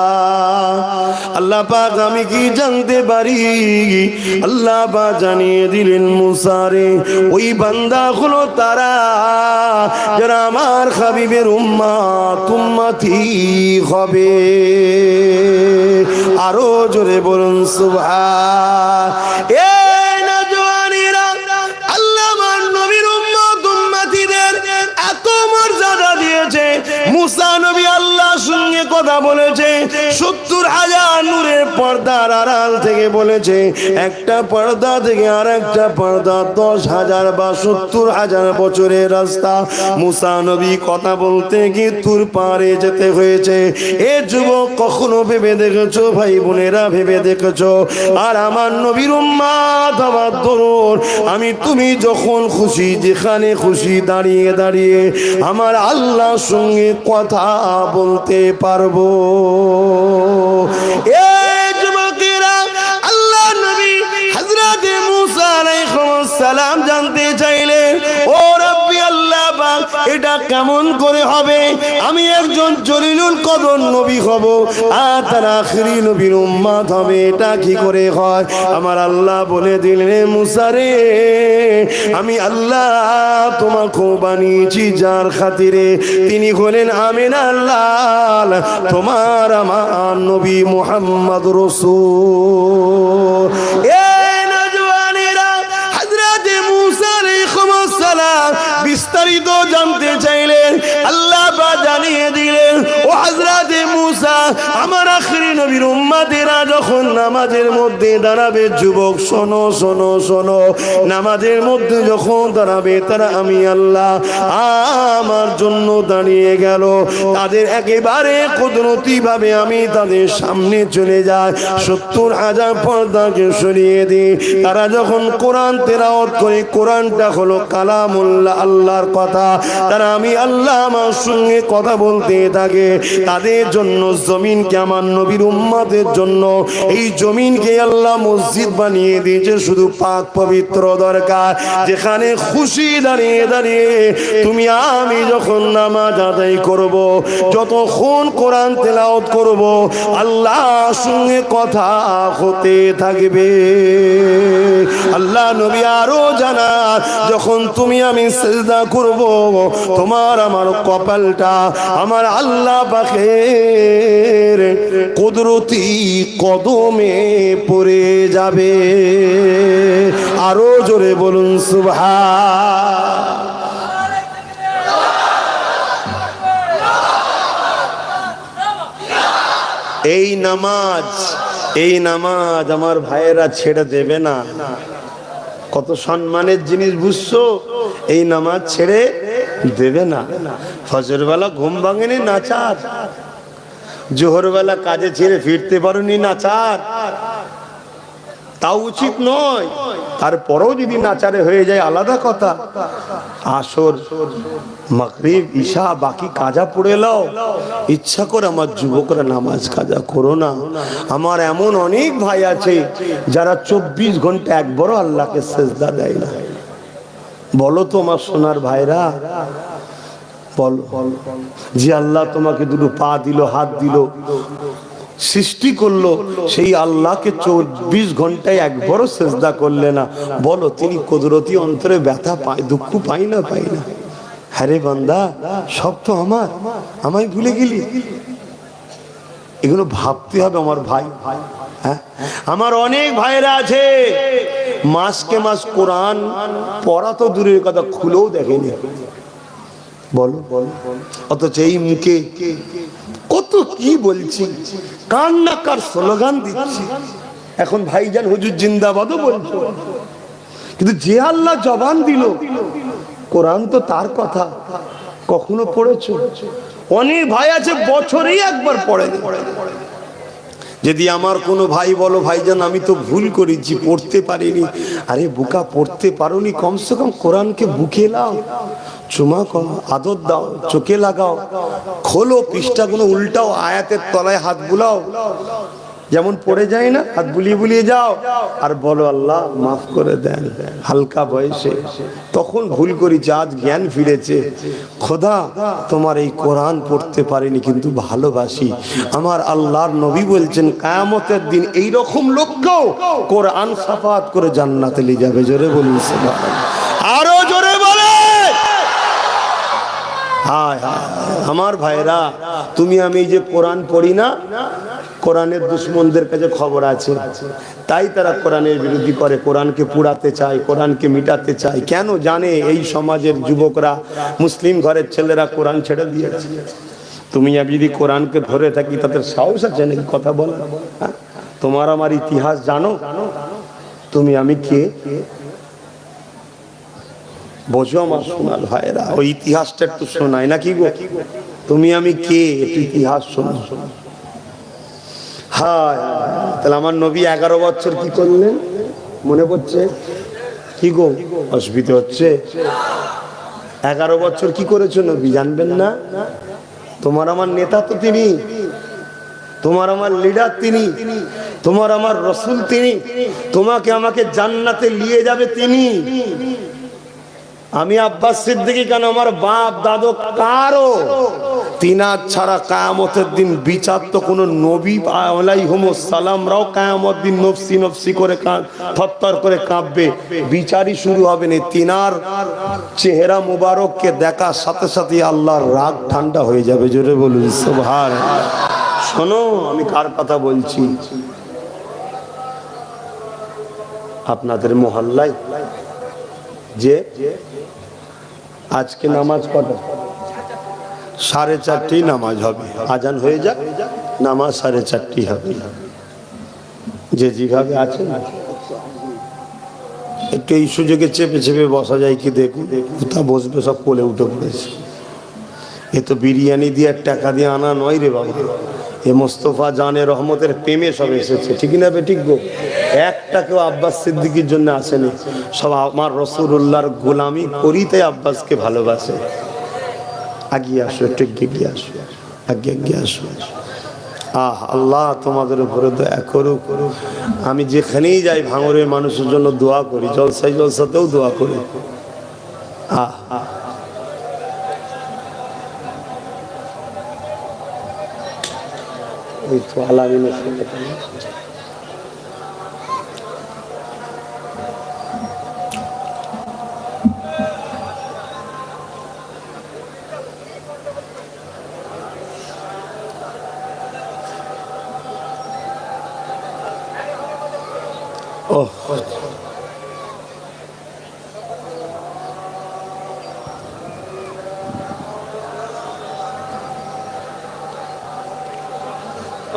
আল্লাহ পাক আমি কি জানতে পারি? আল্লাহ পাক জানিয়ে দিলেন মুসা রে, ওই বান্দা হলো তারা যারা আমার হাবিবের উম্মতি হবে। আরো জোরে বলুন সুবহান। মুসা নবী আল্লাহর সঙ্গে কথা বলেছে, 70,000 নূরের পর্দার আড়াল থেকে বলেছে। একটা পর্দা থেকে আর একটা পর্দা 10,000 বা 70,000 বছরের রাস্তা। মুসা নবী কথা বলতে গিয়ে তুর পারে যেতে হয়েছে। এ যুবক কখনো ভেবে দেখেছো? ভাই বোনেরা ভেবে দেখেছো? আর আমার নবীর উম্মত আমার দরুন আমি তুমি যখন খুশি যেখানে খুশি দাঁড়িয়ে দাঁড়িয়ে আমার আল্লাহর সঙ্গে কথা বলতে পারবো। এই যুবকেরা, আল্লাহ নবী হযরত মুসা আলাইহিস সালাম জানতে চাইলেন, ও রাব্বি আল্লাহ পাক এটা কেমন করে হবে? আমি একজন জলিলুল কদর নবী হব আর তার আখিরি নবীর উম্মত হবে, এটা কি করে হয়? আমার আল্লাহ বলে দিলেন, মুসা রে আমি আল্লাহ তোমাকে বানিয়েছি যার খাতিরে, তিনি হলেন আমিনার লাল, তোমার আমার নবী মুহাম্মদ রাসূল। বিস্তারিত জানতে চাইলেন, আল্লাহ পাক জানিয়ে দিলেন, ও হযরত মুসা আমার আখিরি নবীর উম্মতেরা যখন নামাজের মধ্যে দাঁড়াবে, যুবক শোনো শোনো শোনো, নামাজের মধ্যে যখন দাঁড়াবে তারা আমি আল্লাহ আমার জন্য দাঁড়িয়ে গেল, তাদের একেবারে কুদরতি ভাবে আমি তাদের সামনে চলে যাই, 70,000 পর্দাকে সরিয়ে দিই। তারা যখন কোরআন তেলাওয়াত করে, কোরআনটা হলো কালামুল্লাহ, আল্লাহর কথা, তারা আমি আল্লাহ আমার সঙ্গে কথা বলতে থাকে। তাদের জন্য জমিনকে, আমার নবীর উম্মতের জন্য এই জমিনকে আল্লাহ মসজিদ বানিয়ে দিয়েছে। শুধু পাক পবিত্র দরকার, যেখানে খুশি দাঁড়িয়ে দাঁড়িয়ে তুমি আমি যখন নামাজ আদায় করব, যতক্ষণ কোরআন তেলাওয়াত করব, আল্লাহর সঙ্গে কথা হতে থাকবে। আল্লাহ নবী আরো জানা, যখন তুমি আমি সিজদা করব, তোমার আমার কপালটা আমার আল্লাহ পাকের কুদরতি কদমে পড়ে যাবে। আরো জোরে বলুন সুবহান। এই নামাজ আমার ভাইয়েরা ছেড়ে দেবে না। কত সম্মানের জিনিস বুঝছো? এই নামাজ ছেড়ে দেবে না। ফজর বেলা ঘুম ভাঙেনি নাচার, জোহর বেলা কাজে ছেড়ে ফিরতে পারোনি নাচার, তাও উচিত নয়। তারপরেও যদি নাচারে হয়ে যায় আলাদা কথা। আসর, মাগরিব, ঈশা বাকি কাজা পড়ে লাও, ইচ্ছা করে আমার যুবকরা নামাজ কাজা করো না। আমার এমন অনেক ভাই আছে যারা 24 ঘন্টা একবারও আল্লাহকে সেজদা দেয় না। বলো তো আমার সোনার ভাইরা, বলো যে আল্লাহ তোমাকে দুটো পা দিল, হাত দিল, সৃষ্টি করলো, সেই আল্লাহকে 24 ঘন্টায় একবারও সেজদা করলে না, বলো তিনি কুদরতি অন্তরে ব্যথা পায়, দুঃখ পাই না পাই না? হ্যারে বান্দা, সব তো আমার, আমায় ভুলে গেলি? এগুলো ভাবতে হবে আমার ভাই। হ্যাঁ, আমার অনেক ভাইরা আছে মাসকে মাস কোরআন পড়া তো দূরের কথা, খুলেও দেখেনি। বলো, অথচ এই মুখে কত কি বলছি, কার না কার স্লোগান দিচ্ছি। এখন ভাইজান হুজুর জিন্দাবাদও বলছো, কিন্তু যে আল্লাহ জবান দিল, কোরআন তো তার কথা, কখনো পড়েছো? অনেক ভাই আছে বছরেই একবার পড়ে। যদি আমার কোনো ভাই বলো ভাইজান আমি তো ভুল করেছি, পড়তে পারিনি, আরে বুকা পড়তে পারোনি, কমসে কম কোরআনকে বুকে লাও, চুমা করো, আদর দাও, চোখে লাগাও, খোলো পৃষ্ঠাগুলো, উল্টাও, আয়াতের তলায় হাত বুলাও, যেমন পড়ে যায় না, হাত বুলিয়ে বুলিয়ে যাও আর বলো আল্লাহ মাফ করে দেন। হালকা বয়সে তখন ভুল করেছি, আজ জ্ঞান ফিরেছে, খোদা তোমার এই কোরআন পড়তে পারিনি কিন্তু ভালোবাসি। আমার আল্লাহর নবী বলছেন কিয়ামতের দিন এই রকম লোককেও কোরআন শাফাআত করে জান্নাতে নিয়ে যাবে। জোরে বলুন সুবহানাল্লাহ, আরো জোরে বলে। হায় হায় আমার ভাইরা, তুমি আমি যে কোরআন পড়ি না, কোরআনের দুশ্মনদের কাছে খবর আছে, তাই তারা কোরআনের বিরোধী করে, কোরআনকে পুড়াতে চায়, কোরআনকে মিটাতে চায়। কেন জানে এই সমাজের যুবকরা, মুসলিম ঘরের ছেলেরা কোরআন ছেড়ে দিয়েছে। তুমি আমি যদি কোরআনকে ধরে থাকি তাদের সাহস আছে নাকি কথা বলা? তোমার আমার ইতিহাস জানো, তুমি আমি কে বোঝো আমার সোনার ভাইরা? ওই ইতিহাসটা একটু শোনায় নাকি গো? তুমি আমি কে একটু ইতিহাস শোনো। হ্যাঁ, তাহলে আমার নবী 11 বছর কি করলেন মনে পড়ছে? কি গো অসুবিধা হচ্ছে? 11 বছর কি করেছো নবী জানবেন না? তোমার আমার নেতা তো তিনি, তোমার আমার লিডার তিনি, তোমার আমার রসুল তিনি, তোমাকে আমাকে জান্নাতে নিয়ে যাবে তিনি। আমি আব্বাস সিদ্দিকী কেন, আমার বাপ দাদু কারো তিনার ছাড়া কিয়ামতের দিন বিচার তো কোন নবী আলাইহিমুস সালামরাও কিয়ামত দিন নফসি নফসি করে থরথর করে কাঁপবে, বিচারই শুরু হবে না। তিনার চেহারা মুবারককে দেখার সাথে সাথে আল্লাহর রাগ ঠান্ডা হয়ে যাবে। জোরে বলুন সুবহানাল্লাহ। শোনো আমি কার কথা বলছি, আপনাদের মহল্লায় যে আজকে নামাজ কটা? 4:30 নামাজ হবে, আজান হয়ে যাক, নামাজ 4:30 হবে। যে যেভাবে আছেন একটু এই সুযোগে চেপে চেপে বসা যায় কি দেখুন, কোথা বসবে সব কোলে উঠে পড়েছে। এ তো বিরিয়ানি দিয়ে টাকা দিয়ে আনা নয় রে বাবা, এ মোস্তফা জানে রহমতের প্রেমে সব এসেছে, ঠিক না বে ঠিক গো? একটা কেউ আব্বাস সিদ্দিকীর জন্য আসেনি, সব আমার রাসূলুল্লাহর গোলামি করি তাই আব্বাসকে ভালোবাসে। আগিয়ে আসো, একটু এগিয়ে আসো, আগে এগিয়ে আসো। আল্লাহ তোমাদের উপরে দয়া করুক। আমি যেখানেই যাই ভাঙরের মানুষের জন্য দোয়া করি, জলসায় জলসাতেও দোয়া করি। ওই তো আলামিনের সাথে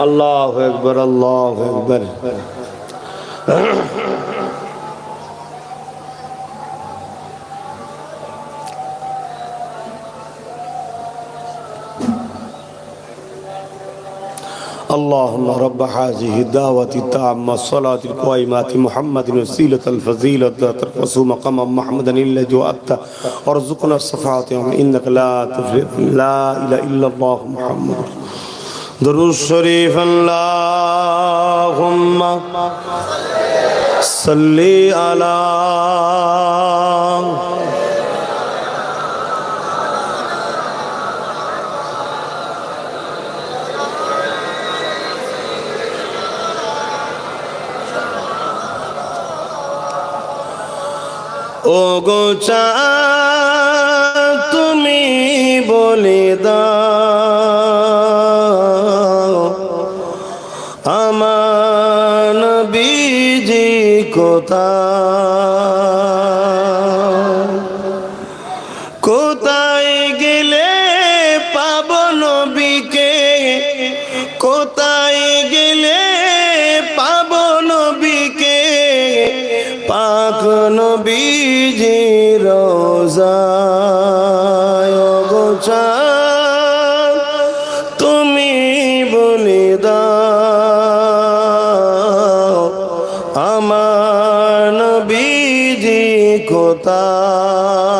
আল্লাহু আকবার, আল্লাহু আকবার। اللهم رب هذه الدعوة التامة الصلاة القائمة محمد وسيلة الفضيلة ترفع مقام محمد إلا جوأت وارزقنا الصفاة إنك لا تفلح لا إله إلا الله محمد درود الشريف اللهم صل على ও গো চাঁদ তুমি বলে দাও আমার নবীজি কোথায় কোথায় গেলে পাবো নবীকে কোথায় গেলে পাবো নবীকে পাক নবীজি রোজায় ও গো চাঁদ তুমি বলে দাও আমার নবীজি কোথায়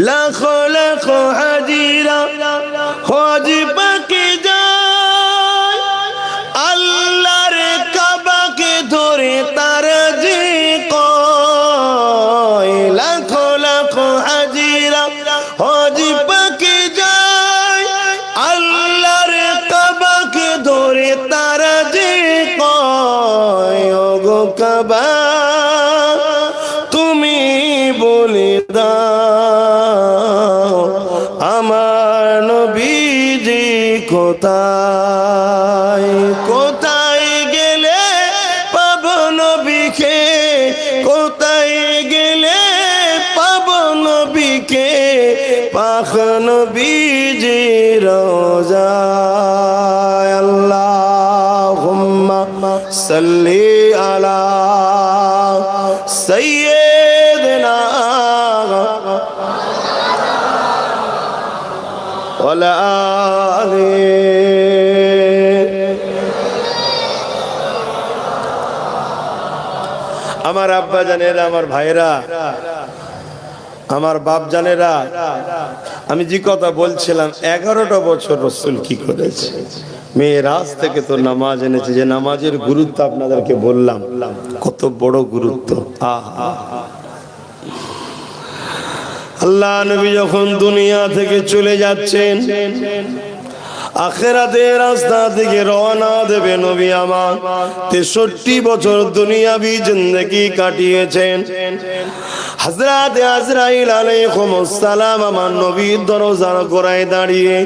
লাখো লাখো হাজিরা হজ পাকে যায় আল্লাহর কাবাকে ধরে তারা যে কয় লাখো লাখো হাজিরা হজ পাকে যায় আল্লাহর কাবাকে ধরে তারা যে কয় ওগো কাবা তুমি বলে দাও আমার নবীজি কোথায় কোথায় গেলে পাবো নবীকে কোথায় গেলে পাবো নবীকে পাক নবীজি রোজায় আল্লাহুম্মা সাল্লি আলা সাইয়্যিদিনা ওয়ালা আলি আমার আব্বা জানেরা আমার ভাইরা আমার বাপ জানেরা আমি যে কথা বলছিলাম 11টা বছর রাসূল কি করেছে মেরাজ থেকে তো নামাজ এনেছে যে নামাজের গুরুত্ব আপনাদেরকে বললাম কত বড় গুরুত্ব আহা আল্লাহ নবী যখন দুনিয়া থেকে চলে যাচ্ছেন আখিরাতের রাস্তা থেকে রওনা দেবে নবী আমার 63 বছর দুনিয়াবি জিন্দেগি কাটিয়েছেন হযরত আজরাইল আলাইহিস সালাম আমার নবীর দরজার গোড়ায় দাঁড়িয়ে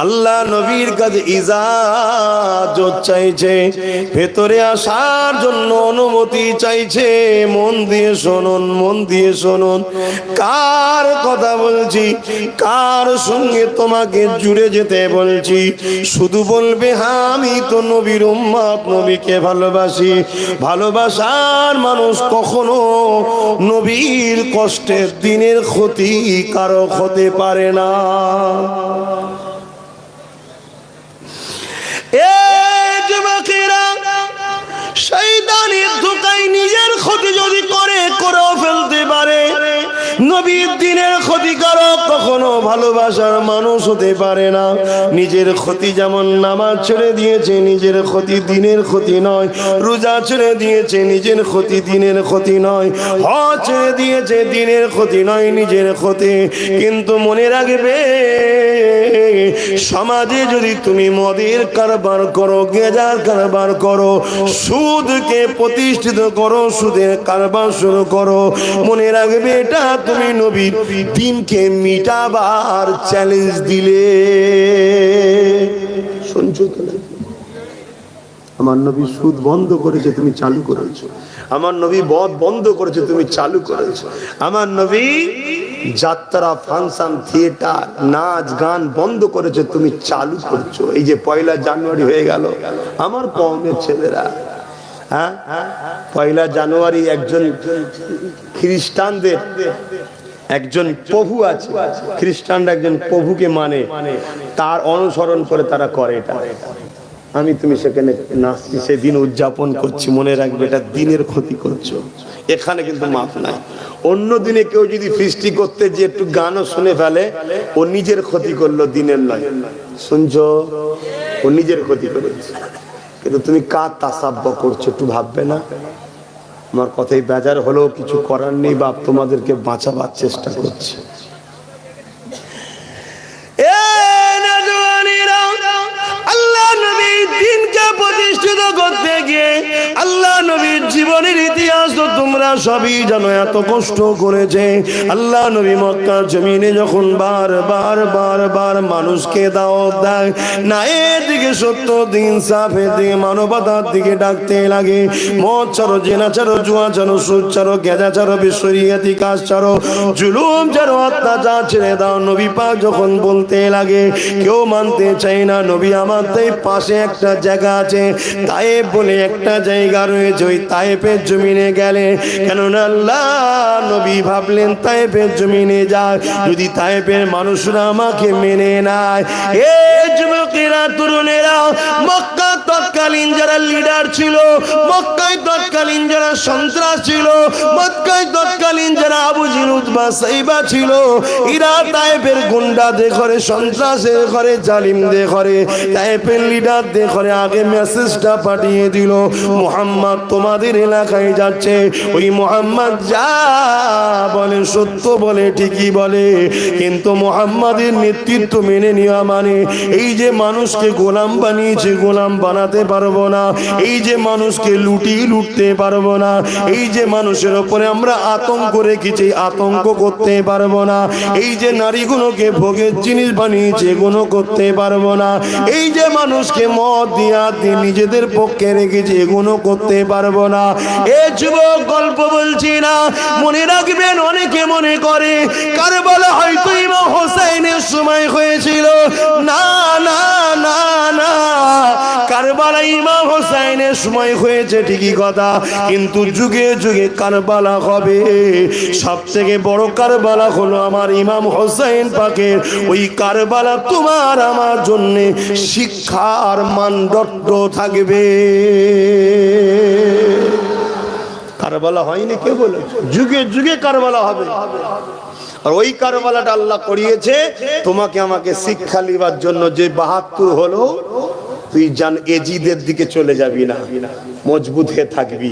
আল্লাহ নবীর কাছে ইজাজত চাইছে ভেতরে আসার জন্য অনুমতি চাইছে মন দিয়ে শুনুন কার কথা বলছি কার সঙ্গে তোমাকে জুড়ে যেতে বলছি শুধু বলবে হ্যাঁ আমি তো নবীর উম্মত নবীকে ভালোবাসি ভালোবাসার মানুষ কখনো নবীর কষ্টের দিনের ক্ষতি কারো হতে পারে না যুবকেরা শয়তানের ধোঁকায় নিজের ক্ষতি যদি করেও ফেলতে পারে নবীর দিনের ক্ষতিকারক কখনো ভালোবাসার মানুষ হতে পারে না নিজের ক্ষতি যেমন নামাজ ছেড়ে দিয়েছে নিজের ক্ষতি দিনের ক্ষতি নয় রোজা ছেড়ে দিয়েছে নিজের ক্ষতি দিনের ক্ষতি নয় হজ ছেড়ে দিয়েছে দিনের ক্ষতি নয় নিজের ক্ষতি কিন্তু মনে রাখবে সমাজে যদি তুমি মদের কারবার করো গেঁজার কারবার করো সুদকে প্রতিষ্ঠিত করো সুদের কারবার শুরু করো মনে রাখবে এটা তুমি নবীর দিনকে মিটাবার চ্যালেঞ্জ দিলে শুনছো তো আমার নবী সুদ বন্ধ করেছে তুমি চালু করেছো আমার নবী বদ বন্ধ করেছে তুমি চালু করেছো আমার নবী যাত্রা ফাংশন থিয়েটার নাচ গান বন্ধ করেছে তুমি চালু করছো এই যে 1 জানুয়ারি হয়ে গেল আমার কওমের ছেলেরা হ্যাঁ 1 জানুয়ারি একজন খ্রিস্টানদের একজন প্রভু আছে, খ্রিস্টানরা একজন প্রভুকে মানে, তার অনুসরণ করে তারা করে এটা। আমি তুমি সেখানে নাচছি, সেদিন উদযাপন করছি, মনে রাখবে এটা দিনের ক্ষতি করছো, এখানে কিন্তু মাফ নাই। অন্য দিনে কেউ যদি ফিস্টি করতে যে একটু গানও শুনে ফেলে, ও নিজের ক্ষতি করলো, দিনের নয়। শুনছো, ও নিজের ক্ষতি করেছে। কিন্তু তুমি কার তাসাব্য করছো একটু ভাববে না? আমার কথাই বেজার হলেও কিছু করার নেই বাপ, তোমাদেরকে বাঁচাবার চেষ্টা করছি। আল্লাহ নবী দিনকে প্রতিষ্ঠিত করতে গিয়ে আল্লাহ নবীর জীবনের ইতিহাস তো তোমরা সবই জানো, এত কষ্ট করেছে আল্লাহ নবী মক্কার জমিনে যখন বার মানুষকে দাওয়াত দেয়, না এদিকে সত্য দিন সাফের দিকে মানবতার দিকে ডাকতে লাগে, মদ ছাড়ো, জেনা ছাড়ো, জুয়া ছাড়ো, সুদ ছাড়ো, গেঁজা ছাড়ো, বিশ্বরিয়াতি কাজ ছাড়ো, জুলুম ছাড়ো, অত্যাচার ছেড়ে দাও। নবী পাক যখন বলতে লাগে, কেউ মানতে চাই না। নবী আমার পাশে একটা জায়গা আছে, তায়েব বলে একটা জায়গা রয়েছে, ওই তায়েবের জমিনে গেলে, কেননা আল্লাহ নবী ভাবলেন তায়েবের জমিনে যায়, যদি তায়েবের মানুষরা আমাকে মেনে নেয়। এই যুবকেরা, তরুণেরা, মক্কা তৎকালীন যারা লিডার ছিল, মক্কায় তৎকালীন যারা সন্ত্রাস ছিল, মক্কায় তৎকালীন যারা আবু জিল উতবা সাইবা ছিল, এরা তায়েবের গুন্ডাদের ঘরে, সন্ত্রাসের ঘরে, জালিমদের ঘরে, তায়েবের লিডারদের ঘরে আগে মেসেজটা পাঠিয়ে দিল, মুহাম্মদ তোমাদের এলাকায় যাচ্ছে। ওই মুহাম্মদ যা বলে সত্য বলে, ঠিকই বলে, কিন্তু মুহাম্মাদের নেতৃত্ব মেনে নেওয়া মানে এই যে মানুষকে গোলাম বানিয়েছে, গোলাম বানাতে পারবো না। এই যে মানুষকে লুটতে পারবো না। এই যে মানুষের উপরে আমরা আতঙ্ক রেখেছি, আতঙ্ক করতে পারবো না। এই যে নারীগুলোকে ভোগের জিনিস বানিয়েছে, এগুলো করতে পারবো না। এই যে মানুষকে মদ দিয়া নিজেদের পক্ষে রেখেছে, এগুলো করতে পারবো না। এ যুবক, গল্প বলছি না, মনে রাখবেন, অনেকে মনে করে কারবালা হয়তো ইমাম হোসেনের সময় হয়েছিল। না না না না, কারবালা ইমাম হোসেনের সময় হয়েছে ঠিকই কথা, কিন্তু যুগে যুগে কারবালা হবে। সব থেকে বড় কারবালা হলো আমার ইমাম হোসেন পাকের ওই কারবালা। তোমার আমার জন্য শিক্ষার মানদণ্ড থাকবে। কারবালা হয়নি কে বলে? যুগে যুগে কারবালা হবে। আর ওই কারবালাটা আল্লাহ করিয়েছে তোমাকে আমাকে শিক্ষা লিবার জন্য। যে ৭২ হলো, তুই জান এজিদের দিকে চলে যাবি না, মজবুত হয়ে থাকবি।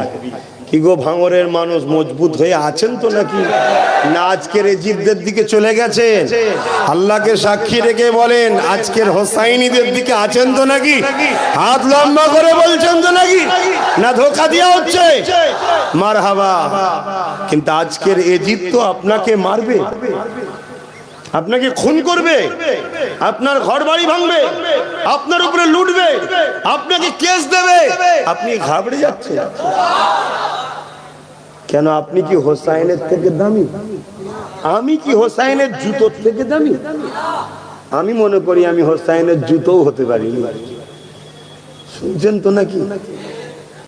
কি গো ভাঙরের মানুষ, মজবুত হয়ে আছেন তো নাকি? না আজকের এজিদদের দিকে চলে গেছেন? আল্লাহকে সাক্ষী রেখে বলেন, আজকের হোসাইনিদের দিকে আছেন তো নাকি? হাত লম্বা করে বলছেন তো নাকি? না ধোঁকা দেওয়া হচ্ছে? মারহাবা। কিন্তু আজকের এজিদ তো আপনাকে মারবে, আপনাকে খুন করবে, আপনার ঘর বাড়ি ভাঙবে, আপনার উপরে লুটবে, আপনাকে কেস দেবে। আপনি ঘাবড়ে যাচ্ছেন কেন? আপনি কি হোসাইনের থেকে দামি? আমি কি হোসাইনের জুতোর থেকে দামি? আমি মনে করি আমি হোসাইনের জুতোও হতে পারি। শুনছেন তো নাকি?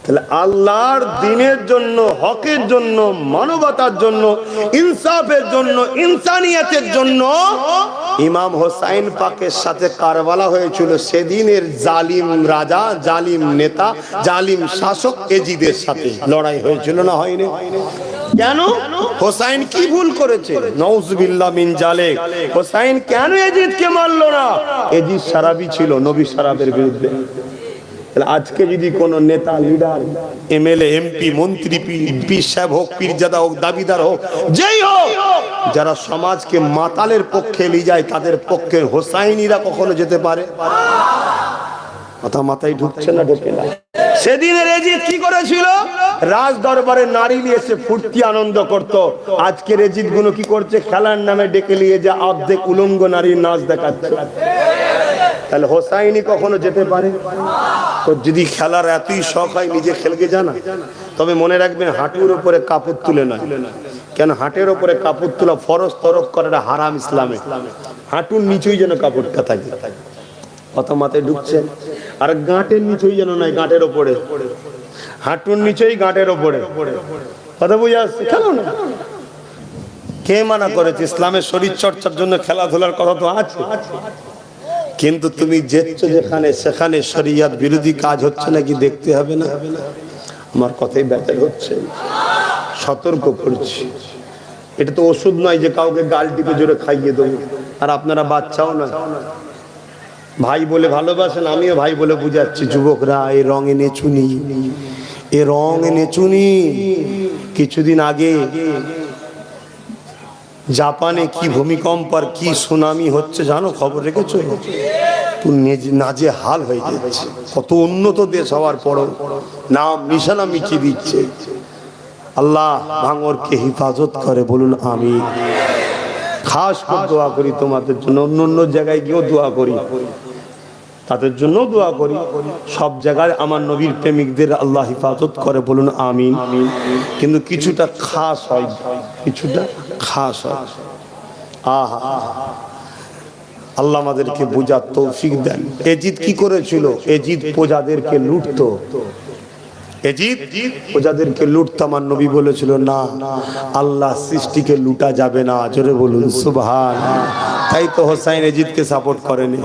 তাহলে আল্লাহর দ্বীনের জন্য, হকের জন্য, মানবতার জন্য, ইনসাফের জন্য, ইনসানিয়তের জন্য ইমাম হোসাইন পাকের সাথে কারবালা হয়েছিল। সেদিনের জালিম রাজা, জালিম নেতা, জালিম শাসক এজিদের সাথে লড়াই হয়েছিল না হয়নি? কেন? হোসাইন কি ভুল করেছে? নাউজুবিল্লাহ মিন জালিক। হোসাইন কেন এজিদকে মারলো না? এজিদ সারাবি ছিল নবী সারাবের বিরুদ্ধে। আজকে যদি কোন নেতা, লিডার, এমএলএ, এমপি, মন্ত্রী, পীর সাহেব হোক, পীরজাদা হোক, দাবিদার হোক, যেই হোক, যারা সমাজকে মাতালের পক্ষে নিয়ে যায়, তাদের পক্ষে হোসাইনিরা কখনো যেতে পারে? কথা মাথায় ঢুকছে না? ঢুকে না। সেদিনের এজিদ কি করেছিল? রাজ দরবারে নারী নিয়ে এসে ফুর্তি আনন্দ করত। আজকের এজিদ গুলো কি করছে? খেলার নামে ডেকে নিয়ে যে অর্ধেক উলঙ্গ নারীর নাচ দেখাচ্ছে। তাহলে হোসাইনি কখনো যেতে পারে? তো যদি খেলার এতই শখ হয়, নিজে খেলকে জানা, তবে মনে রাখবেন হাঁটুর উপরে কাপড় তুলে নয়। কেন? হাঁটের উপরে কাপড় তোলা ফরজ, তরক করাটা হারাম ইসলামে। হাঁটুর নিচেই যেন কাপড়টা থাকে। কথা মাথায় ঢুকছে? আর গাঁটের নিচেই যেন নয়, গাঁটের ওপরে। হাঁটুর নিচেই, গাঁটের ওপরে। কথা বুঝে আসছে? খেলো না, কে মানা করেছে? ইসলামের শরীর চর্চার জন্য খেলাধুলার কথা তো আছে, কিন্তু তুমি যেচ্ছ যেখানে সেখানে শরিয়ত বিরোধী কাজ হচ্ছে নাকি দেখতে হবে না? আমার কথাই ব্যাপার হচ্ছে, সতর্ক করছি। এটা তো ওষুধ নয় যে কাউকে গাল টিপে জোরে খাইয়ে দেবো। আর আপনারা বাচ্চাও না, ভাই বলে ভালোবাসেন, আমিও ভাই বলে বুঝাচ্ছি। যুবকরা, এই রং এনে চুনি, এ রং এনে চুনি। কিছুদিন আগে জাপানে কি ভূমিকম্প আর কি সুনামি হচ্ছে জানো? খবর রেখেছো? নাজে হাল হয়ে যাচ্ছে। কত উন্নত দেশ হওয়ার পরও নাম নিশানা মিটিয়ে দিচ্ছে। আল্লাহ ভাঙরকে হিফাজত করে, বলুন আমিন। খাস করে দোয়া করি তোমাদের জন্য, অন্য অন্য জায়গায় গিয়েও দোয়া করি, তাদের জন্য দোয়া করি। সব জায়গায় আমার নবীর প্রেমিকদের আল্লাহ হিফাজত করে, বলুন আমিন। কিন্তু কিছুটা খাস হয়, কিছুটা খাস হয়। আহা, আল্লাহ আমাদেরকে বোঝার তৌফিক দেন। এজিদ কি করেছিল? এজিদ প্রজাদেরকে লুটতো, এজিদ প্রজাদেরকে লুটতো। আমার নবী বলেছিল, না, আল্লাহ সৃষ্টিকে লুটা যাবে না। জোরে বলুন সুবহানাল্লাহ। তাই তো হোসাইন এজিদকে সাপোর্ট করেনি।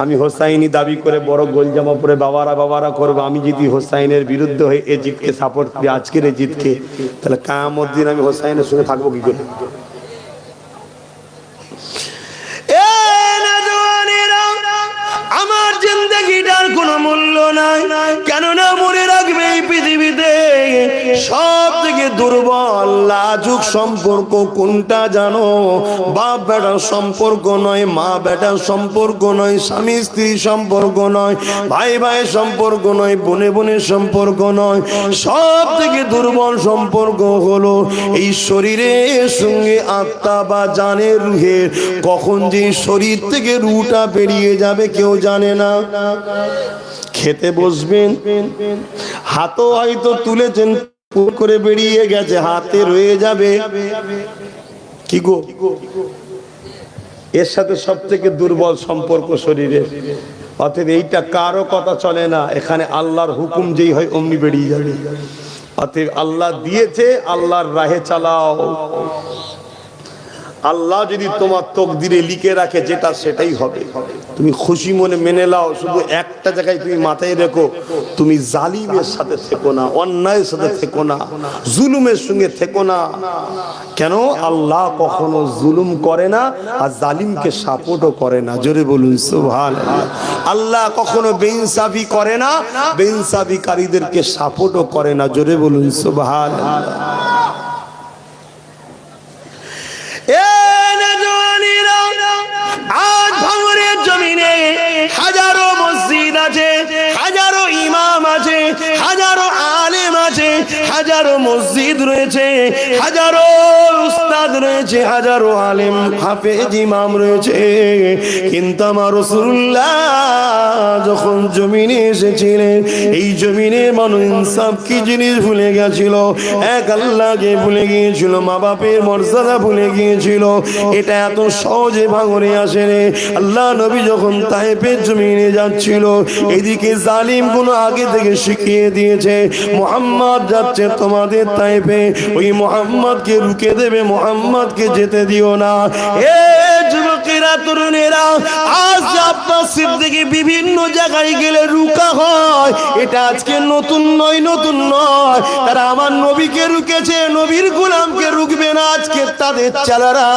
আমি হোসাইনি দাবি করে বড় গোলজামা পরে বাবারা করবো, আমি যদি হোসাইনের বিরুদ্ধে হয়ে এজিদকে সাপোর্ট করি, আজকের এজিদকে, তাহলে কিয়ামত দিন আমি হোসাইনের সঙ্গে থাকবো কি করে? আমার জিন্দেগিটার কোনো মূল্য নাই, কেননা মনে রাখবে এই পৃথিবীতে সব থেকে দুর্বল লাজুক সম্পর্ক কোনটা জানো? বাপ বেটার সম্পর্ক নয়, মা বেটার সম্পর্ক নয়, স্বামী স্ত্রী সম্পর্ক নয়, ভাই ভাইয়ের সম্পর্ক নয়, বোনে বোনের সম্পর্ক নয়। সব থেকে দুর্বল সম্পর্ক হলো এই শরীরের সঙ্গে আত্মা বা জানের রুহের। কখন যে শরীর থেকে রুহটা বেরিয়ে যাবে কেউ জানে না। খেতে বসবেন, হাতও হয়তো তুলেছেন, পুর করে বেরিয়ে গেছে, হাতে রয়ে যাবে। কি গো, এর সাথে সব থেকে দুর্বল সম্পর্ক শরীরের। অতএব এইটা কারো কথা চলে না, এখানে আল্লাহর হুকুম যেই হয় অমনি বেরিয়ে যাবে। অতএব আল্লাহ দিয়েছে, আল্লাহর রাহে চালাও। আল্লাহ যদি তোমার তকদিরে লিখে রাখে যেটা, সেটাই হবে। তুমি খুশি মনে মেনে নাও। শুধু একটা জায়গায় তুমি মাথায় রেখো, তুমি জালিমের সাথে থেকো না, অন্যায়ের সাথে থেকো না, জুলুমের সঙ্গে থেকো না। কেন? আল্লাহ কখনো জুলুম করে না, আর জালিমকে সাপোর্টও করে না। জোরে বলুন সুবহানাল্লাহ। আল্লাহ কখনো বেইনসাফি করে না, বেইনসাফিকারীদেরকে সাপোর্টও করে না। জোরে বলুন সুবহানাল্লাহ। আজ ভাঙড়ের জমিনে হাজারো মসজিদ আছে, হাজারো ইমাম আছে, হাজারো আলেম আছে, হাজারো মসজিদ রয়েছে, হাজারো উস্তাদ রয়েছে, হাজারো আলেম হাফেজ ইমাম রয়েছে। কিন্তু আমার রাসূলুল্লাহ যখন জমিনে এসেছিলেন, এই জমিনে মানুষ ইনসাফ কি জিনিস ভুলে গেছিল, এক আল্লাহকে ভুলে গিয়েছিল, মা বাপের মর্যাদা ভুলে গিয়েছিল। এটা এত সহজে ভাঙরে আসে রে। আল্লাহ নবী যখন তায়েফের জমিনে যাচ্ছিল, এদিকে জালিম গুলো আগে থেকে শিখিয়ে দিয়েছে, মুহাম্মদ যাচ্ছে তোমাদের তায়েফে, ওই মুহাম্মদকে রুকে দেবে, মুহাম্মদকে যেতে দিও না। এ যুবকেরা, তরুণেরা, আজ আব্বাস সিদ্দিকী বিভিন্ন জায়গায় গেলে রুকা হয়। এটা আজকে নতুন নয়, নতুন নয়। তারা আমার নবীকে রুকেছে, নবীর গোলামকে রুকবে না আজকে তাদের চালারা।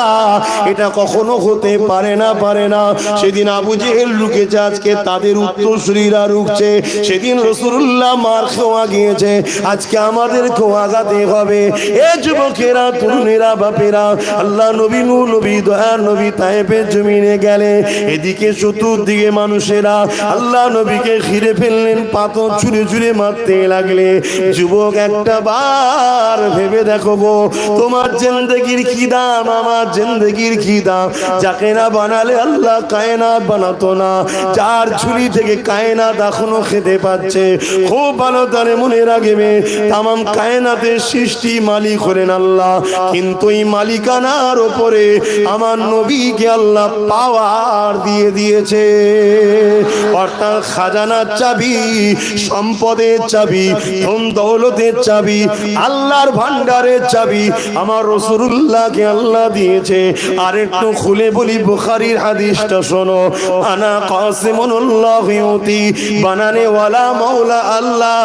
এটা কখনো হতে পারে না, পারে না। সেদিন আবু জেহেল রুকেছে, আজকে তাদের উত্তরসূরিরা রুকছে। সেদিন রাসূলুল্লাহ মার খাওয়া গিয়েছে, আজকে আমাদেরকেও আগাতে হবে। এ যুবকেরা, তরুণেরা, বাপেরা, আল্লাহ নবী, নূর নবী, দয়ার নবী তায়েফের জমিনে গেলে এদিকে চতুর্দিকে মানুষেরা আল্লাহ নবীকে ঘিরে ফেললেন, পাথর ছুঁড়ে ছুঁড়ে মারতে লাগলে। যুবক, একটা বার ভেবে দেখো গো, তোমার জিন্দেগির কি দাম, আমার জিন্দেগির কি দাম? যাকে না বানালে আল্লাহ কায়নাত বানাতো না, যার ঝুলি থেকে কায়নাত এখনো খেতে পাচ্ছে। খুব ভালো তারে মনে রাখবে, তামাম কায়নাতের সৃষ্টি মালিক হলেন আল্লাহ, কিন্তু এই মালিকানার উপরে আমার নবীকে আল্লাহ পাওয়ার দিয়ে দিয়েছে। অর্থাৎ খাজানার চাবি সম্পদের চাবি, ধন দৌলতের চাবি, আল্লাহর ভান্ডারের চাবি আমার রাসূলুল্লাহকে আল্লাহ দিয়েছে। আর একটু খুলে বলি বুখারীর হাদিসটা শোনো, আনা কাসিমুল্লাহি ইউতি, বানানে ওয়ালা মাওলা আল্লাহ,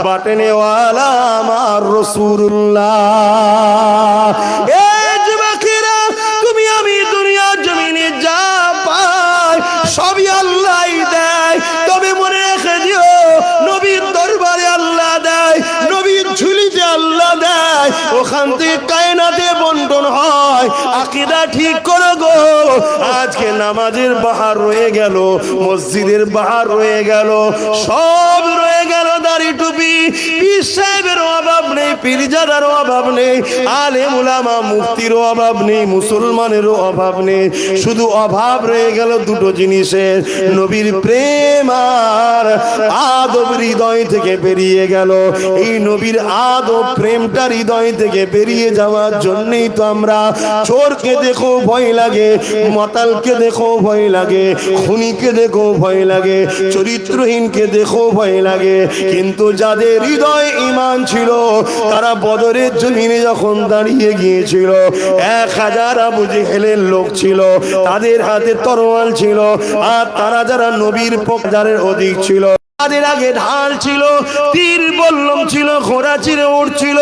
বাটনে ওয়ালা আমার রাসূলুল্লাহ। এই যুবকেরা, তুমি আমি দুনিয়ার জমিনে যা পাই সবই আল্লাহই দেয়, তবে মনে রেখে দিও নবীর দরবারে আল্লাহ দেয়, নবীর ঝুলিতে আল্লাহ দেয়, ওখান থেকে কায়নাতে বন্টন হয়। আকীদা ঠিক করো গো। আজকে নামাজের বাহার রয়ে গেল, মসজিদের বাহার রয়ে গেল, সব রয়ে গেল। দাড়ি টুপি, পীর সাহেবের অভাব নেই, পীরজাদারও অভাব নেই, আলেম উলামা মুফতিরও অভাব নেই, মুসলমানেরও অভাব নেই। শুধু অভাব রয়ে গেল দুটো জিনিসের, নবীর প্রেম আর আদব হৃদয় থেকে বেরিয়ে গেল। এই নবীর আদব প্রেমটা হৃদয় থেকে বেরিয়ে যাওয়ার জন্যই তো আমরা চোরকে দেখো ভয় লাগে, মাতালকে দেখো ভয় লাগে, খুনিকে দেখো ভয় লাগে, চরিত্রহীনকে দেখো ভয় লাগে। কিন্তু যাদের হৃদয় ঈমান ছিল, তারা বদরের জমিনে যখন দাঁড়িয়ে গিয়েছিল, 1000 আবু জেহেলের লোক ছিল, তাদের হাতে তরোয়াল ছিল, আর তারা যারা নবীর পক্ষের অধিক ছিল, তাদের আগে ঢাল ছিল, তীর বল্লম ছিল, ঘোড়া চিরে উঠছিল।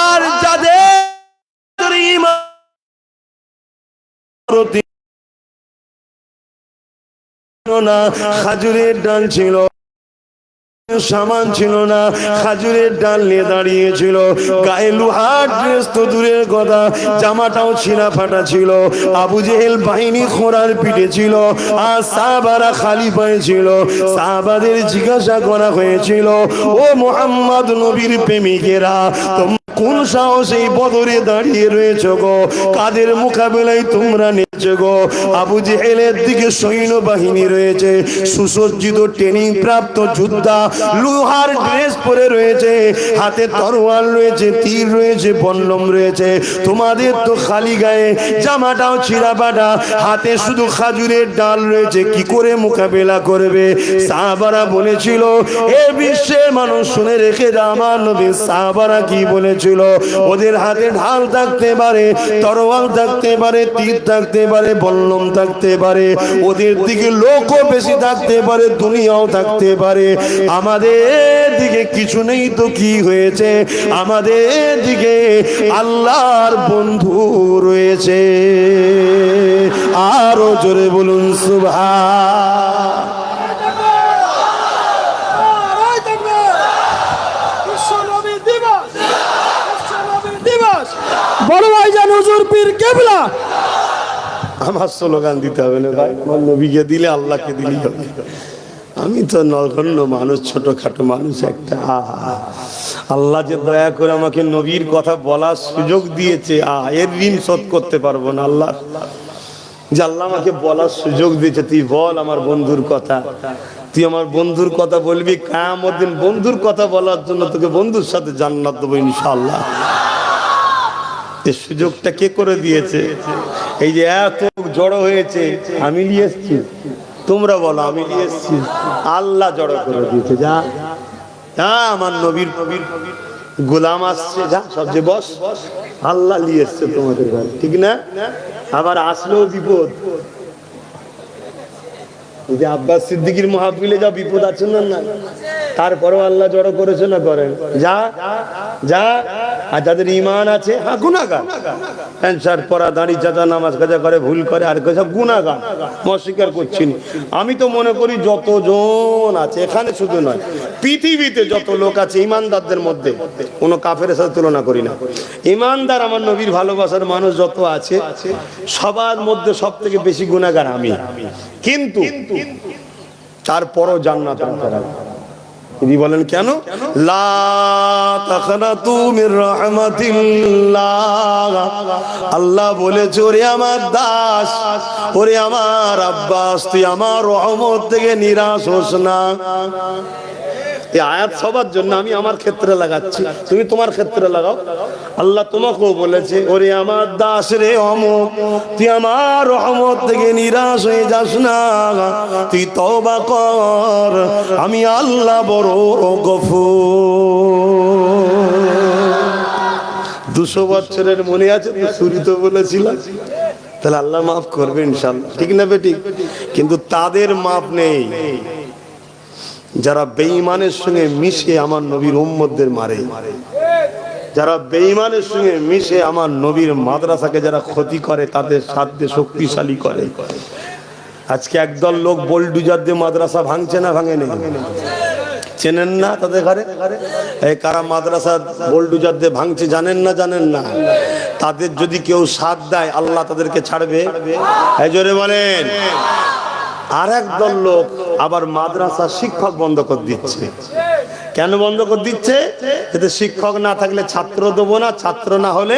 আর যাদের ঈমান না, খাজুরের ডাল ছিল, সামান ছিল না, খাজুরের ডাল নিয়ে দাঁড়িয়েছিল, গায়ে লোহার ড্রেস তো দূরের কথা, জামাটাও ছিঁড়া ফাটা ছিল। আবু জেহেল বাহিনী ঘোড়ার পিঠে ছিল, আর সাহাবারা খালি পায়ে ছিল। সাহাবাদের জিজ্ঞাসা করা হয়েছিল, ও মুহাম্মদ নবীর প্রেমিকেরা, কোন সাহসে বদরে দাঁড়িয়ে রয়েছে গো? কাদের মোকাবেলায় তোমরা নেচে গো? আবু জেহেলের দিকে সৈন্যবাহিনী রয়েছে, সুসজ্জিত ট্রেনিং প্রাপ্ত যোদ্ধা, লোহার ড্রেস পরে রয়েছে, হাতে তরোয়াল রয়েছে, তীর রয়েছে, বল্লম রয়েছে। তোমাদের তো খালি গায়ে, জামাটাও ছিঁড়া ফাটা, হাতে শুধু খাজুরের ডাল রয়েছে, কি করে মোকাবেলা করবে? সাহাবারা বলেছিল, এ বিশ্বের মানুষ শুনে রেখে যা, আমার নবী সাহাবারা কি বলেছিল? ওদের হাতে ঢাল থাকতে পারে, তরোয়াল থাকতে পারে, তীর থাকতে পারে, বল্লম থাকতে পারে, ওদের দিকে লোকও বেশি থাকতে পারে, দুনিয়াও থাকতে পারে। আমাদের দিকে কিছু নেই তো কি হয়েছে? আমাদের দিকে আল্লাহর বন্ধু রয়েছে। আরো জোরে বলুন সুবহান। বড় ভাইজান হুজুর পীর কেবলা। আমার স্লোগান দিতে হবে না ভাই, আমার নবীকে দিলে আল্লাহকে দিলেই হবে। আমি তো নগণ্য মানুষ, ছোটখাটো মানুষ একটা। আল্লাহ যে দয়া করে আমাকে নবীর কথা বলার সুযোগ দিয়েছে, এর ঋণ শোধ করতে পারবো না। আল্লাহ যে আল্লাহ আমাকে বলার সুযোগ দিয়েছে, তুই বল আমার বন্ধুর কথা, তুই আমার বন্ধুর কথা বলবি, কিয়ামত দিন বন্ধুর কথা বলার জন্য তোকে বন্ধুর সাথে জান্নাত দেবো ইনশাআল্লাহ। এই সুযোগটা কে করে দিয়েছে? এই যে এত জড়ো হয়েছে, আমি নিয়ে এসেছি? তোমরা বলো আমি নিয়ে এসেছি? আল্লাহ জড়ো করে দিয়েছে। যা যা, আমার নবীর গোলাম আসছে, যা সবচেয়ে বস, আল্লাহ নিয়ে এসছে তোমাদের ঘরে, ঠিক না? আবার আসলেও বিপদ। যে আব্বাস সিদ্দিকীর মাহফিলে যা বিপদ আছে না, না তারপরেও আল্লাহ জড়ো করেছে না করেন? যা যা। আর যাদের ঈমান আছে, হ্যাঁ গুনাহগার, প্যান্ট শার্ট পরা, দাড়ি চাচা, নামাজ কাজা করে, ভুল করে, আর সব গুনাহগার, অস্বীকার করছি না। আমি তো মনে করি যতজন আছে এখানে, শুধু নয় পৃথিবীতে যত লোক আছে ঈমানদারদের মধ্যে, কোনো কাফেরের সাথে তুলনা করি না, ঈমানদার আমার নবীর ভালোবাসার মানুষ যত আছে, সবার মধ্যে সব থেকে বেশি গুনাহগার আমি। কিন্তু তারপরও জান্নাত তিনি বলেন কেন? লা তাখনাতু মির রাহমাতিল্লাহ। আল্লাহ বলেছে, ওরে আমার দাস, ওরে আমার আব্বাস, তুই আমার রহমত থেকে নিরাশ হোস না। এই আয়াত সবার জন্য, আমি আমার ক্ষেত্রে লাগাচ্ছি, তুমি তোমার ক্ষেত্রে লাগাও। আল্লাহ তোমাকেও বলেছে, ওরে আমার দাস রে অমুক, তুই আমার রহমত থেকে নিরাশ হয়ে যাস না, তুই তওবা কর, আমি আল্লাহ বড় গফুর। 200 বছরের মনে আছে তো, শুরু তো বলেছিলাম, তাহলে আল্লাহ মাফ করবে ইনশাআল্লাহ, ঠিক না বেটি? কিন্তু তাদের মাফ নেই যারা বেঈমানের সঙ্গে মিশে আমার নবীর উম্মতদের মারে, যারা বেঈমানের সঙ্গে মিশে আমার নবীর মাদ্রাসাকে যারা ক্ষতি করে, তাদের সাধ্যে শক্তিশালী করে। আজকে একদল লোক বোলডুজার দিয়ে মাদ্রাসা ভাঙছে না ভাঙে নেই? চেনেন না তাদের ঘরে? এই কারা মাদ্রাসা বোলডুজার দিয়ে ভাঙছে জানেন না? জানেন না? তাদের যদি কেউ সাথ দেয় আল্লাহ তাদেরকে ছাড়বে? এই জোরে বলেন। আর একদল লোক আবার মাদ্রাসা শিক্ষক বন্ধ করে দিচ্ছে। কেন বন্ধ করে দিচ্ছে? যাতে শিক্ষক না থাকলে ছাত্র দেবো না, ছাত্র না হলে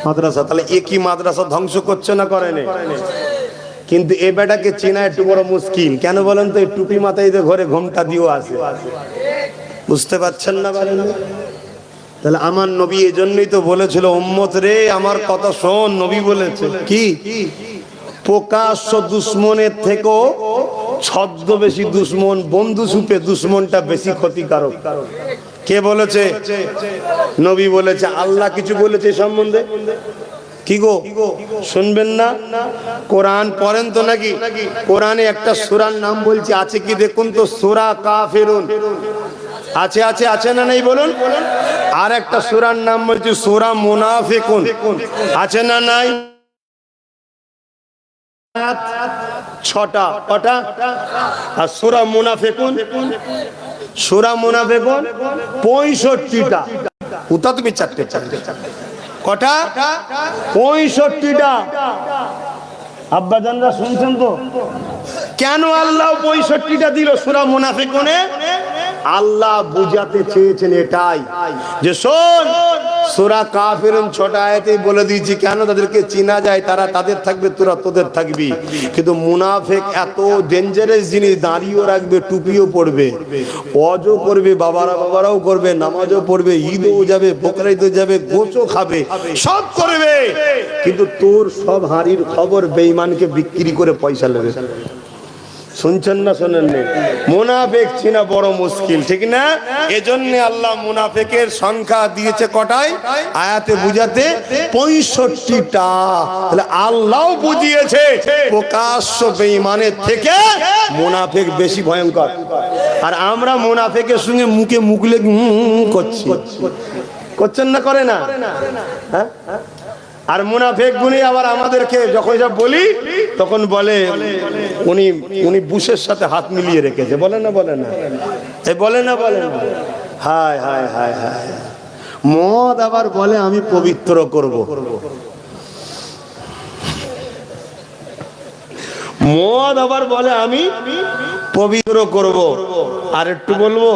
মাদ্রাসা। তাহলে একই মাদ্রাসা ধ্বংস করছে না, করেনি? কিন্তু এ বেটাকে চেনা একটু বড় মুশকিল। কেন বলেন তো? এই টুপি মাথায় ঘরে ঘোমটা দিয়েও আসে, বুঝতে পারছেন না? বলেন। তাহলে আমার নবী এই জন্যই তো বলেছিল, উম্মত রে আমার কথা শোন। নবী বলেছে কি? প্রকাশ্য দুশ্মনের থেকেও ছদ্মবেশী দুশ্মন, বন্ধু সুপে দুশ্মনটা বেশি ক্ষতিকারক। কে বলেছে? নবী বলেছে। আল্লাহ কিছু বলেছে সম্বন্ধে? কি গো শুনবেন না? কোরআন পড়েন তো নাকি? কোরআনে একটা সূরার নাম বলছি, আছে কি দেখুন তো, সূরা কাফিরুন। আছে আছে আছে না নাই বলুন? আর একটা সূরার নাম বলছি সূরা মুনাফিকুন। আছে না নাই? 6টা। কটা? আর সূরা মুনাফিকুন, সূরা মুনাফিকুন 65টা। উতা তুমি চারটে কটা? 65টা। আব্বাজানরা শুনছেন তো? কেন আল্লাহ 65টা দিল সূরা মুনাফিকুনে? আল্লাহ বুঝাতে চেয়েছেন এটাই যে শোন, সূরা কাফিরুন 6টা আয়াতেই বলে দিয়েছি কেন তাদেরকে চিনা যায়, তারা তাদের থাকবে, তোরা তোদের থাকবি। কিন্তু মুনাফিক এত ডেঞ্জারাস জিনিস, দাঁড়িয়েও রাখবে, টুপিও পড়বে, ওয়াজও করবে, বাবারাও করবে, নামাজও পড়বে, ঈদও যাবে, বকরা ঈদও যাবে, গোশও খাবে, সব করবে, কিন্তু তোর সব হাঁড়ির খবর বেঈমানকে বিক্রি করে পয়সা নেবে। শুনছেন না শোনেন না? মুনাফিক চিনা বড় মুশকিল, ঠিক না? এজন্য আল্লাহ মুনাফিকের সংখ্যা দিয়েছে কটায় আয়াতে বুঝাতে? 65টা। তাহলে আল্লাহ বুঝিয়েছে প্রকাশ্য বেঈমানের থেকে মুনাফিক বেশি ভয়ঙ্কর। আর আমরা মুনাফিকের সঙ্গে মুখে মুখলে করছি, করছেন না? করে না? হ্যাঁ। আর মুনাফিক গুনি আবার আমাদেরকে যখন যা বলি তখন বলে উনি বুশের সাথে হাত মিলিয়ে রেখেছে। বলে না? বলে না? এই বলে না? বলে না? হায় হায় হায় হায়। মদ আবার বলে আমি পবিত্র করব। মদ আবার বলে আমি পবিত্র করব। আর একটু বলবো,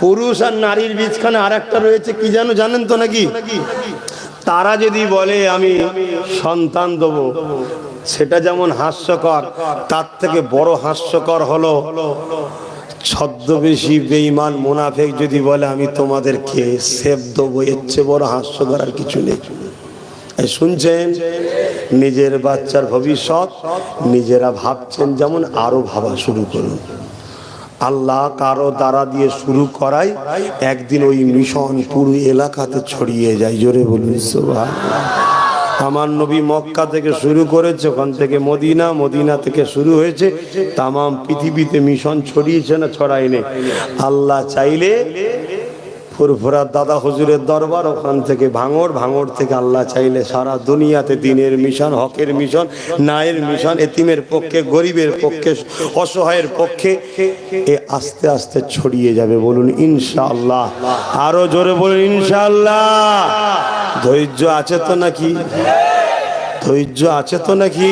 পুরুষ আর নারীর বীজখানে আর একটা রয়েছে, কি জানো? জানেন তো নাকি? তারা যদি বলে আমি সন্তান দেব, সেটা যেমন হাস্যকর, তার থেকে বড় হাস্যকর হলো ছদ্মবেশী বেঈমান মুনাফিক যদি বলে আমি তোমাদেরকে সেব দেবো। এর চেয়ে বড় হাস্যকর আর কিছু নেই। শুনছেন? নিজের বাচ্চার ভবিষ্যৎ নিজেরা ভাবছেন, যেমন আরো ভাবা শুরু করুন। আল্লাহ কারো দ্বারা দিয়ে শুরু করায় একদিন ওই মিশন পুরো এলাকাতে ছড়িয়ে যায়। জোরে বলুন সুবহানাল্লাহ। আমার নবী মক্কা থেকে শুরু করেছে, ওখান থেকে মদিনা, মদিনা থেকে শুরু হয়েছে, তামাম পৃথিবীতে মিশন ছড়িয়েছে না ছড়ায়নি? আল্লাহ চাইলে ফুরফুরা দাদা হুজুরের দরবার, ওখান থেকে ভাঙড়, ভাঙড় থেকে আল্লাহ চাইলে সারা দুনিয়াতে দিনের মিশন, হকের মিশন, ন্যায়ের মিশন, এতিমের পক্ষে, গরিবের পক্ষে, অসহায়ের পক্ষে এ আস্তে আস্তে ছড়িয়ে যাবে। বলুন ইনশাআল্লাহ। আরো জোরে বলুন ইনশাআল্লাহ। ধৈর্য আছে তো নাকি? ধৈর্য আছে তো নাকি?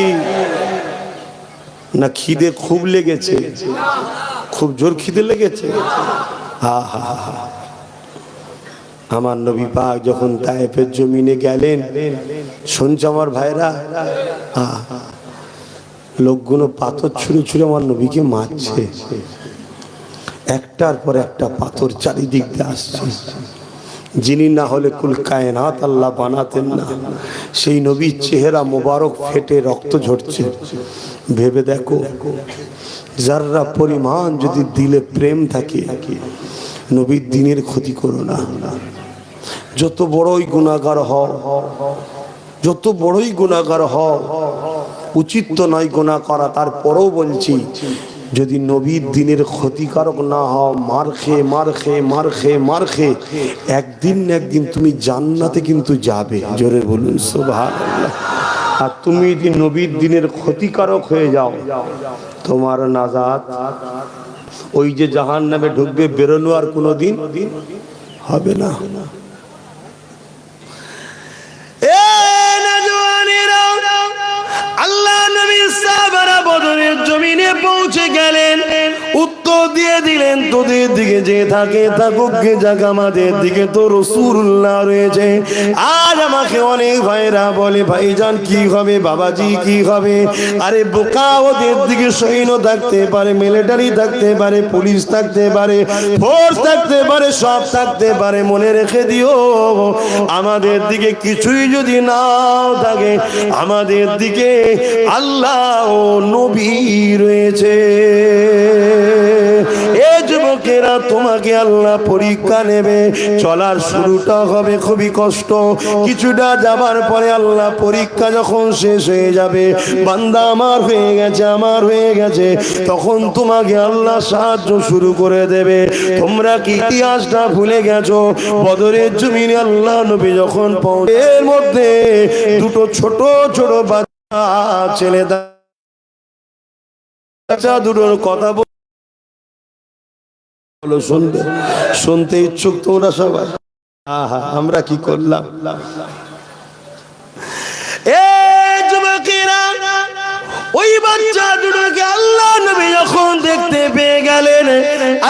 না খিদে খুব লেগেছে? খুব জোর খিদে লেগেছে? হা হা হা। আমার নবী পাক যখন তায়েফের জমিনে গেলেন, শুনছ আমার ভাইরা, লোকগুলো পাথর ছুঁড়ে ছুঁড়ে আমার নবীকে মারছে। একটার পর একটা পাথর চারিদিক দিয়ে আসছে। যিনি না হলে কুল কায়নাত আল্লাহ বানাতেন না, সেই নবীর চেহারা মোবারক ফেটে রক্ত ঝরছে। ভেবে দেখো, যারা পরিমাণ যদি দিলে প্রেম থাকে, নবীর দিনের ক্ষতি করো না। যত বড়ই গুনাহগার হও, যত বড়ই গুনাহগার হও, উচিত তো নয় গুনাহ করা, তারপরেও বলছি যদি নবীর দিনের ক্ষতিকারক না হও, মার খেয়ে একদিন না একদিন তুমি জান্নাতে কিন্তু যাবে। জোরে বলুন সুবহানাল্লাহ। আর তুমি যদি নবীর দিনের ক্ষতিকারক হয়ে যাও, তোমার নাজাত ওই যে জাহান্নামে ঢুকবে, বেরোনো আর কোনোদিন হবে না। আল্লাহ নবী সাহাবারা বদরের জমিনে পৌঁছে গেলেন, উত্তর দিয়ে দিলেন, তোদের দিকে যে থাকে থাকুক, গে যাক, আমাদের দিকে তো রাসূলুল্লাহ রয়েছে। আজ আমাকে অনেক ভাইরা বলে, ভাইজান কি হবে, বাবাজি কি হবে? আরে বোকা, ওদের দিকে সৈন্য থাকতে পারে, মিলিটারি থাকতে পারে, পুলিশ থাকতে পারে, ফোর্স থাকতে পারে, সব থাকতে পারে, মনে রেখে দিও আমাদের দিকে কিছুই যদি নাও থাকে, আমাদের দিকে আল্লাহ ও নবী রয়েছে। এ যুবকেরা, তোমাকে আল্লাহ পরীক্ষা নেবে। চলার শুরুটা হবে খুবই কষ্ট, কিছুটা যাবার পরে আল্লাহ পরীক্ষা যখন শেষ হয়ে যাবে, বান্দা আমার হয়ে গেছে, আমার হয়ে গেছে, তখন তোমাকে আল্লাহ সাহায্য শুরু করে দেবে। তোমরা কি ইতিহাসটা ভুলে গেছো? বদরের জমিনে আল্লাহ নবী যখন পৌঁছে, এর মধ্যে দুটো ছোট ছোট বাচ্চা ছেলে, বাচ্চা দুটোর কথা শুনবে, শুনতে ইচ্ছুক তোমরা সবাই? আহা, আমরা কি করলাম? ওই বাচ্চা দুটোকে আল্লাহ নবী যখন দেখতে পেয়ে গেলেন,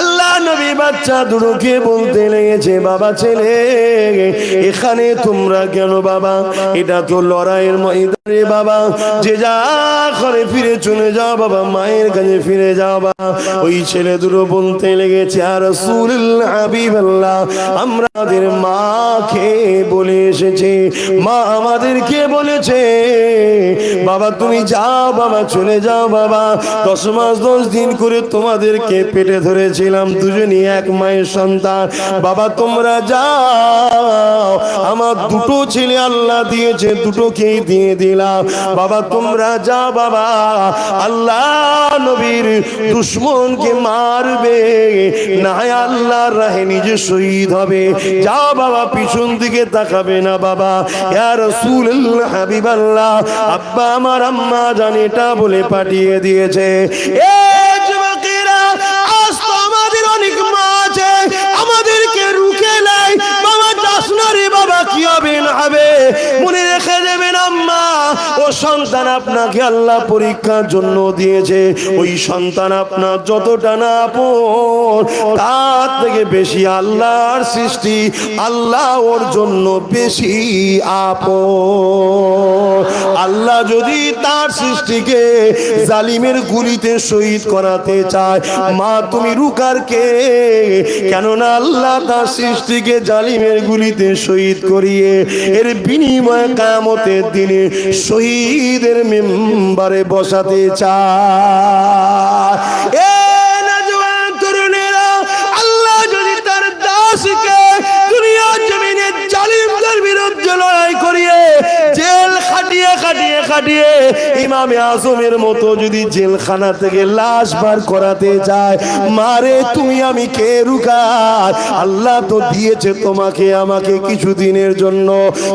আল্লাহ নবী বাচ্চা দুটোকে বলতে লেগেছে, বাবা ছেলে, এখানে তোমরা কেন বাবা? এটা তো লড়াইয়ের ময়দানে বাবা, যে যা করে ফিরে চলে যাও বাবা, মায়ের কাছে ফিরে যাও বাবা। ওই ছেলে দুটো বলতে লেগেছে, আর রাসূলুল্লাহ হাবিবাল্লাহ, আমাদের মাকে বলে এসেছে, মা আমাদেরকে বলেছে বাবা তুমি যাও বাবা, চলে যাও বাবা, 10 মাস 10 দিন করে তোমাদেরকে পেটে ধরেছিলাম, দুজনই এক মায়ের সন্তান, বাবা তোমরা যাও, আমার দুটো ছেলে আল্লাহ দিয়েছে, দুটোকেই দিয়ে দিলাম, বাবা তোমরা যাও বাবা, আল্লাহ নবীর দুশমনকে মারবে না, আল্লাহর রাহে নিজে শহীদ হবে, যাও বাবা, পিছন দিকে তাকাবে না বাবা। ইয়া রাসূলুল্লাহ হাবিবাল্লাহ, আব্বা আমার আম্মা জানি এটা বলে পাঠিয়ে দিয়েছে। এ যুবকেরা, আজ তো আমাদের অনেক মা আছে, আমাদেরকে রুখে নাই, বাবা যাস না রে বাবা, কি হবে না হবে, মনে রেখে দেবেন আম্মা, ও সন্তান আপনাকে আল্লাহ পরীক্ষার জন্য দিয়েছে, ওই সন্তান আপনার যতটা না আপন, তার থেকে বেশি আল্লাহর সৃষ্টি, আল্লাহ ওর জন্য বেশি আপন। আল্লাহ যদি তার সৃষ্টিকে জালিমের গুলিতে শহীদ করাতে চায়, মা তুমি রুকার কে? কেননা আল্লাহ তার সৃষ্টিকে জালিমের গুলিতে শহীদ করিয়ে এর বিনিময়ে কিয়ামতের দিনে শহীদের মিম্বারে বসাতে চায়। এ নওজওয়ান তরুণেরা, আল্লাহ যদি তার দাসকে দুনিয়ার জমিনে জালিমদের বিরুদ্ধে লড়াই করিয়ে জেল খাটিয়ে খাটিয়ে খাটিয়ে ইমামে আজমের মতো যদি জেলখানা থেকে লাশ বার করাতে যায়, মারে তুমি আমি কে রুকার? আল্লাহ তো দিয়েছে তোমাকে আমাকে কিছুদিনের জন্য,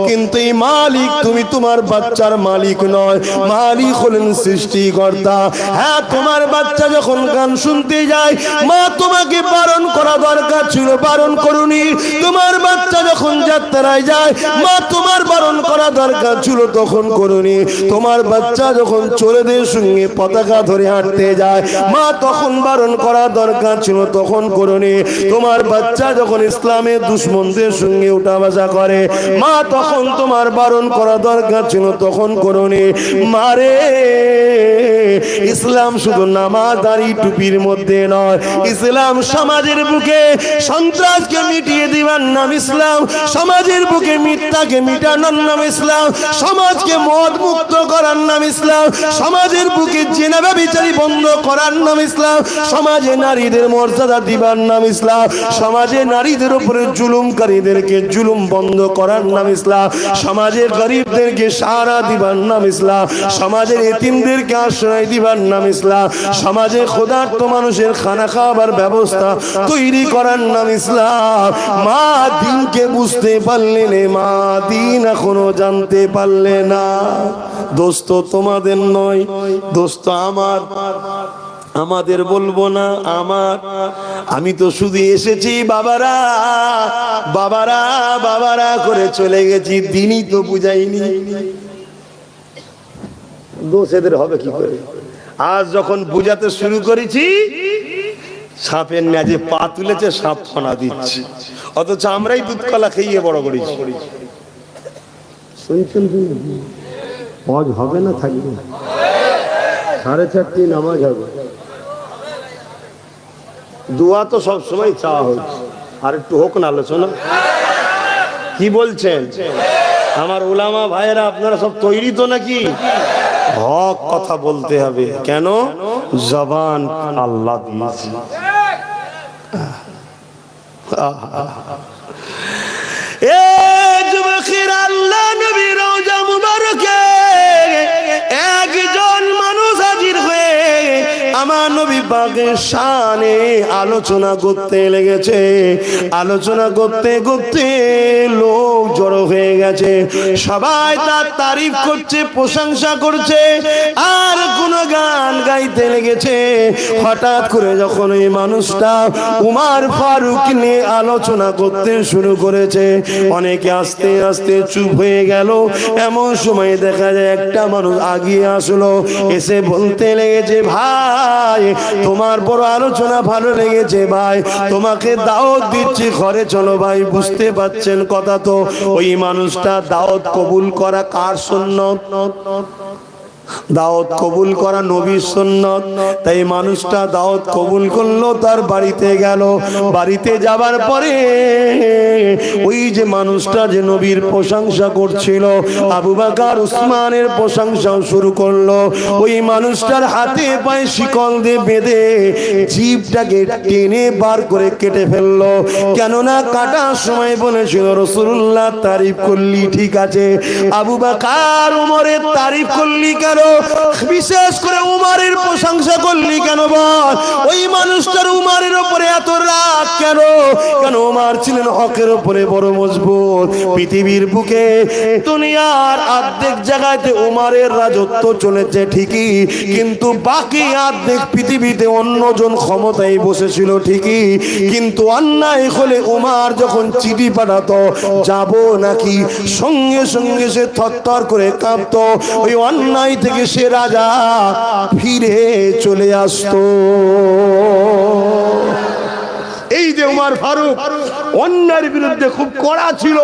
কিন্তু এই মালিক তুমি তোমার বাচ্চার মালিক নয়, মালিক হলেন সৃষ্টিকর্তা। হ্যাঁ, তোমার বাচ্চা যখন গান শুনতে যায়, মা তোমাকে বারণ করা দরকার ছিল, বারণ করুনি। তোমার বাচ্চা যখন যাত্রায় যায়, মা তোমার বারণ করা দরকার ছিল, তখন করুনি। তোমার বাচ্চা যখন চোরেদের সঙ্গে পতাকা ধরে হাঁটতে যায়, মা তখন বারণ করা দরকার ছিল, তখন করনি। তোমার বাচ্চা যখন ইসলামের দুশমনদের সঙ্গে উঠা বসা করে, মা তখন তোমার বারণ করা দরকার ছিল, তখন করনি। মারে, ইসলাম শুধু নামাজ দাড়ি টুপির মধ্যে নয়, ইসলাম সমাজের বুকে সন্ত্রাসকে মিটিয়ে দিবার নাম ইসলাম, সমাজের বুকে মিথ্যাকে মিটানোর নাম ইসলাম, সমাজকে মদ মুক্ত করার নাম ইসলাম, সমাজের বুকে জিনা ব্যভিচারী বন্ধ করার নাম ইসলাম, সমাজে নারীদের মর্যাদা দিবার নাম ইসলাম, সমাজে নারীদের উপরে জুলুমকারীদেরকে জুলুম বন্ধ করার নাম ইসলাম, সমাজে গরিবদেরকে সাহারা দিবার নাম ইসলাম, সমাজের এতিমদেরকে আশ্রয় দিবার নাম ইসলাম, সমাজে ক্ষুধার্ত মানুষের খানা খাওয়ার ব্যবস্থা তৈরি করার নাম ইসলাম। মা দিনকে বুঝতে পারলে না, মা দিন এখনো জানতে পারলে না। দোস্ত তোমাদের নয়, দোস্ত আমার, আমাদের বলবো না, আমার। আমি তো শুধু এসেছি বাবারা বাবারা বাবারা করে চলে গেছি, দিনই তো বুঝাইনি। দোষ এদের হবে কি করে? আজ যখন বুঝাতে শুরু করেছি, সাপের ন্যাজে পা তুলেছে, সাপ ফনা দিচ্ছে, অথচ আমরাই দুধ কলা খেয়ে বড় করেছি। শুনছেন হজ হবে না, থাকবে 4:30 নামাজ হবে। দোয়া তো সবসময় চাওয়া হচ্ছে, আর একটু হোক না আলোচনা। কি বলছেন আমার উলামা ভাইয়েরা? আপনারা সব তৈরি তো নাকি? হক কথা বলতে হবে। কেন? জবান আল্লাহ দিয়েছে। এ যুবকেরা, আল্লাহ নবীর রওজা মুবারকে একজন মানুষ হাজির হয়ে আমার নবী পাকের শানে আলোচনা করতে লেগেছে। আলোচনা করতে করতে লোক জড়ো হয়ে গেছে, সবাই তার তারিফ করছে, প্রশংসা করছে, আর গুণগান গাইতে লেগেছে। হঠাৎ করে যখন এই মানুষটা উমর ফারুক নিয়ে আলোচনা করতে শুরু করেছে, অনেকে আস্তে আস্তে চুপ হয়ে গেল। এমন সময় দেখা যায় একটা মানুষ আগিয়ে আসলো, এসে বলতে লেগেছে, ভাই তোমার বড় আলোচনা ভালো লেগেছে, ভাই তোমাকে দাওয়াত দিচ্ছি, ঘরে চলো। ভাই বুঝতে পারছেন কথা তো? ওই মানুষটা দাওয়াত কবুল করা কার সুন্নত? দাওয়াত কবুল করা নবীর সুন্নত। তাই মানুষটা দাওয়াত কবুল করলো, তার বাড়িতে গেল। বাড়িতে যাবার পরে ওই যে মানুষটা যে নবীর প্রশংসা করছিল, আবু বকর উসমানের প্রশংসাও শুরু করলো। ওই মানুষটার হাতে পায়ে শিকল দিয়ে বেঁধে জিভটাকে টেনে বার করে কেটে ফেললো। কেননা কাটার সময় বলেছিল, রাসূলুল্লাহ তারিফ করলি ঠিক আছে, আবু বকর উমরের তারিফ করলি কেন? বিশেষ করে উমরের প্রশংসা করলি কেন বল? ওই মানুষটার উমরের উপরে এত রাগ কেন? কেন? উমর ছিলেন হকের উপরে বড় মজবুত। পৃথিবীর বুকে দুনিয়ার অর্ধেক জায়গাতে উমরের রাজত্ব চলেছে ঠিকই, কিন্তু বাকি অর্ধেক পৃথিবীতে অন্যজন ক্ষমতায় বসেছিল ঠিকই, কিন্তু অন্যায় হলে উমর যখন চিঠি পাঠাতো যাব নাকি, সঙ্গে সঙ্গে সে থরথর করে কাঁপতো। ওই অন্যায় থেকে সে রাজা ফিরে চলে আসতো। এই যে উমর ফারুক অন্যায়ের বিরুদ্ধে খুব কড়া ছিল,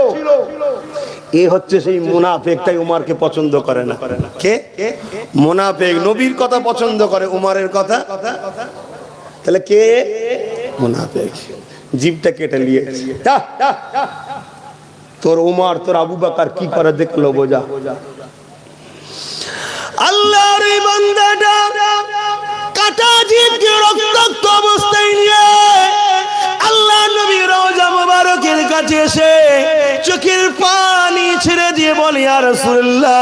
এ হচ্ছে সেই মুনাফিক। তাই উমরকে পছন্দ করে না। কে? মুনাফিক। নবীর কথা পছন্দ করে, উমরের কথা। তাহলে কে? মুনাফিক। জিভটা কেটে নিয়ে তোর উমর, তোর আবু বকর কি করে দেখলো বোঝা। আল্লাহর এই বান্দাটা কাটা জিভকে রক্তাক্ত অবস্থায় নিয়ে আল্লাহ নবী রওজা মুবারকের কাছে এসে চোখের পানি ছেড়ে দিয়ে বলে, ইয়া রাসূলুল্লাহ,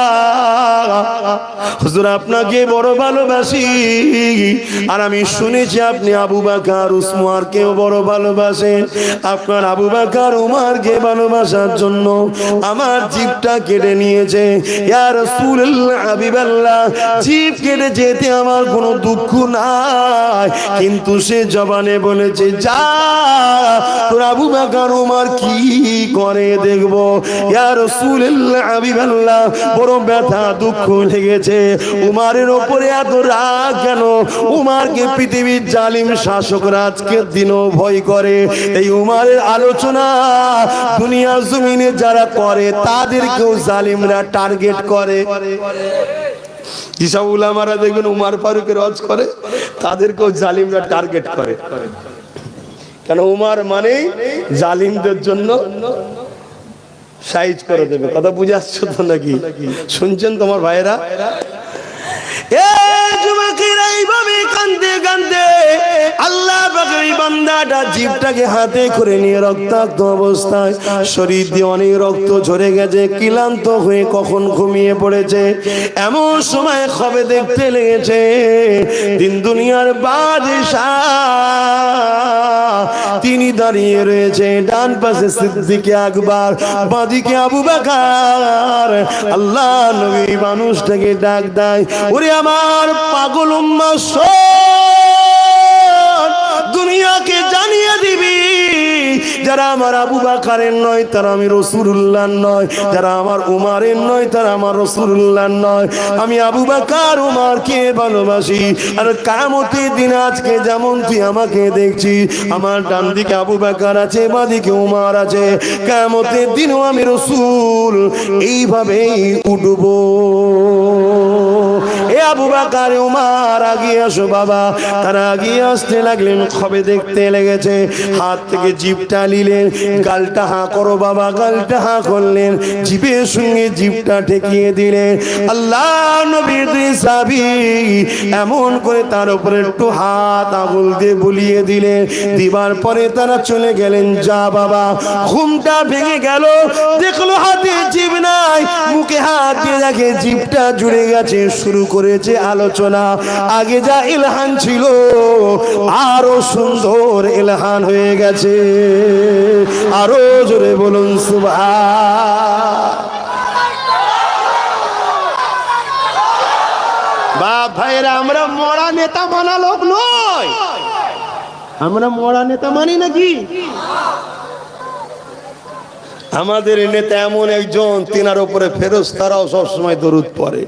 হুজুর আপনাকে বড় ভালোবাসি, আর আমি শুনেছি আপনি আবু বকর উসমানকেও বড় ভালোবাসেন। আপনার আবু বকর উমরকে ভালোবাসার জন্য আমার জিভটা কেটে নিয়েছে। ইয়া রাসূলুল্লাহ, হাবিবাল্লাহ, জিভ কেটে যেতে আমার কোনো দুঃখ নাই, কিন্তু সে জবানে বলেছে, যা তোর আবু বকর উমর কি করে দেখবো। ইয়া রাসূলুল্লাহ, রাসূলুল্লাহ হাবিবাল্লাহ বড় ব্যথা দুঃখ লেগেছে। উমারের উপরে এত রাগ কেন? উমারকে পৃথিবীর জালিম শাসকরা আজকের দিনও ভয় করে। এই উমারের আলোচনা দুনিয়ার জমিনে যারা করে তাদেরকেও জালিমরা টার্গেট করে। যেসব উলামারা দেখবেন উমার ফারুকের ওয়াজ করে তাদেরকেও জালিমরা টার্গেট করে। কেন? উমার মানে জালিমদের জন্য সাইজ করে দেবে। কথা বুঝে আসছো তো নাকি? শুনছেন তোমার ভাইরা? এইভাবে কান্দে কান্দে আল্লাহ পাকের বান্দাটা জিভটাকে হাতে করে নিয়ে রক্তাক্ত অবস্থায় শরীর দিয়ে অনেক রক্ত ঝরে গেছে, ক্লান্ত হয়ে কখন ঘুমিয়ে পড়েছে। এমন সময় খবর দেখতে লেগেছে দিন দুনিয়ার বাদশাহ তিনি দাঁড়িয়ে রয়েছে। ডান পাশে সিদ্দিক আকবর, বাঁদিকে আবু বকর। আল্লাহ নবী মানুষটাকে ডাক দেয়, ওরে আমার পাগল উম্মাহ শোন, দুনিয়াকে জানিয়ে দিবি যারা আমার আবু বকরের নয় তারা আমি রাসূলুল্লাহর নয়, যারা আমার উমারের নয় তারা আমার রাসূলুল্লাহর নয়। আমি আবু বকর উমারকে ভালোবাসি। আর কিয়ামতের দিন আজকে যেমন তুই আমাকে দেখছিস, আমার ডান দিকে আবু বকর আছে, বাঁ দিকে উমার আছে, কিয়ামতের দিনও আমি রাসূল এইভাবেই উঠবো। এ আবু বকর উমার আগিয়ে আসো বাবা। তারা আগিয়ে আসতে লাগলেন, খবে দেখতে লেগেছে। হাত থেকে জিভটা নিলেন, গালটা হাঁ করো বাবা। গালটা হাঁ করলেন, জিভের সঙ্গে জিভটা ঠেকিয়ে দিলেন। আল্লাহ নবীর দুই সাহাবী এমন করে তার উপরে একটু হাত আঙুল দিয়ে বুলিয়ে দিলেন। দিবার পরে তারা চলে গেলেন। যা বাবা। ঘুমটা ভেঙে গেল, দেখলো হাতে জিভ নাই, মুখে হাত দিয়ে দেখে জিভটা জুড়ে গেছে। শুরু করেছে আলোচনা। আগে যা ইলহান ছিল আরো সুন্দর ইলহান হয়ে গেছে। আরো জোরে বলুন সুবহান। বাপ ভাইরা, আমরা মরা নেতা মানা লোক নয়। আমরা মরা নেতা মানি নাকি? আমাদের নেতা এমন একজন তিনার উপরে ফেরেশতারাও সবসময় দরুদ পড়ে।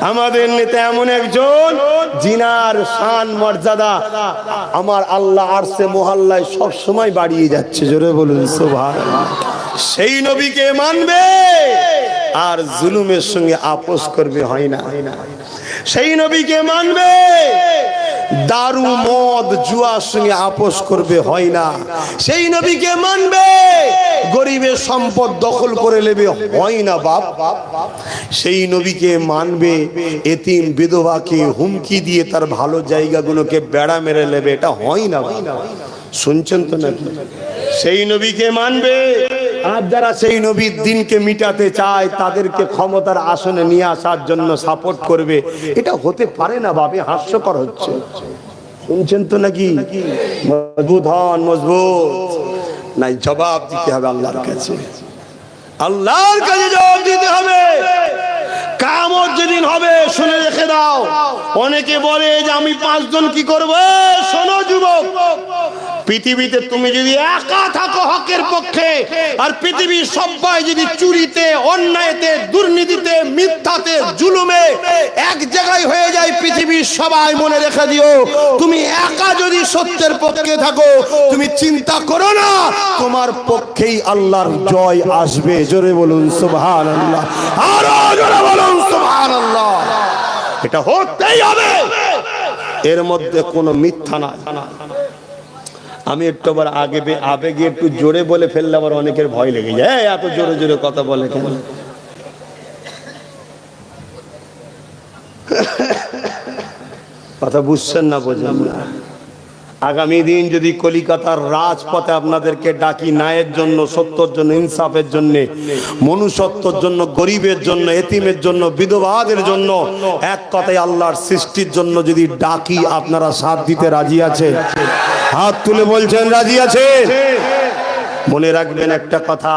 আমাদের নেতা এমন একজন জিনার শান মর্যাদা আমার আল্লাহ আরশে মহল্লায় সবসময় বাড়িয়ে যাচ্ছে। জোরে বলুন সুবহানাল্লাহ। সেই নবীকে মানবে আর জুলুমের সঙ্গে আপোষ করবে, হয় না। সেই নবীকে মানবে, দারু মদ জুয়ার সঙ্গে আপোষ করবে, হয় না। সেই নবীকে মানবে, গরিবের সম্পদ দখল করে নেবে, হয় না বাপ। সেই নবীকে মানবে, এতিম বিধবাকে হুমকি দিয়ে তার ভালো জায়গাগুলোকে বেড়া মেরে নেবে, এটা হয় না। শুনছেন তো নাকি? সেই নবীকে মানবে, আর যারা সেই নবীর দিনকে মিটাতে চায় তাদেরকে ক্ষমতার আসনে নিয়ে আসার জন্য সাপোর্ট করবে, এটা হতে পারে না বাবা। হাস্যকর হচ্ছে। শুনছেন তো নাকি? মজবুত হন, মজবুত। নাই, জবাব দিতে হবে আল্লাহর কাছে। আল্লাহর কাছে জবাব দিতে হবে। কিয়ামত যেদিন হবে শুনে রেখে দাও। অনেকে বলে যে আমি 5 জন কি করব? শোনো যুবক, পৃথিবীতে তুমি যদি একা থাকো হকের পক্ষে, আর পৃথিবীর সবাই যদি চুরিতে, অন্যায়তে, দুর্নীতিতে, মিথ্যাতে, জুলুমে এক জায়গায় হয়ে যায় পৃথিবীর সবাই, মনে রেখে দিও, তুমি একা যদি সত্যের পক্ষে থাকো, তুমি চিন্তা করো না, তোমার পক্ষেই আল্লাহর জয় আসবে। জোরে বলুন সুবহানাল্লাহ। আরো জোরে বলুন সুবহানাল্লাহ। এটা হতেই হবে, এর মধ্যে কোনো মিথ্যা না। আমি একটু আবার আবেগে একটু জোরে বলে ফেললে আবার অনেকের ভয় লেগে যায়। এত জোরে জোরে কথা বলে কেন? কথা বুঝছেন না, বোঝেন না। আগামী দিন যদি কলিকাতার রাজপথে আপনাদেরকে ডাকি ন্যায়ের জন্য, সত্যর জন্য, ইনসাফের জন্য, মনুষ্যত্বর জন্য, গরিবের জন্য, এতিমের জন্য, বিধবাদের জন্য, এক কথায় আল্লাহর সৃষ্টির জন্য যদি ডাকি, আপনারা সাথ দিতে রাজি আছে? হাত তুলে বলছেন রাজি আছে? মনে রাখবেন একটা কথা,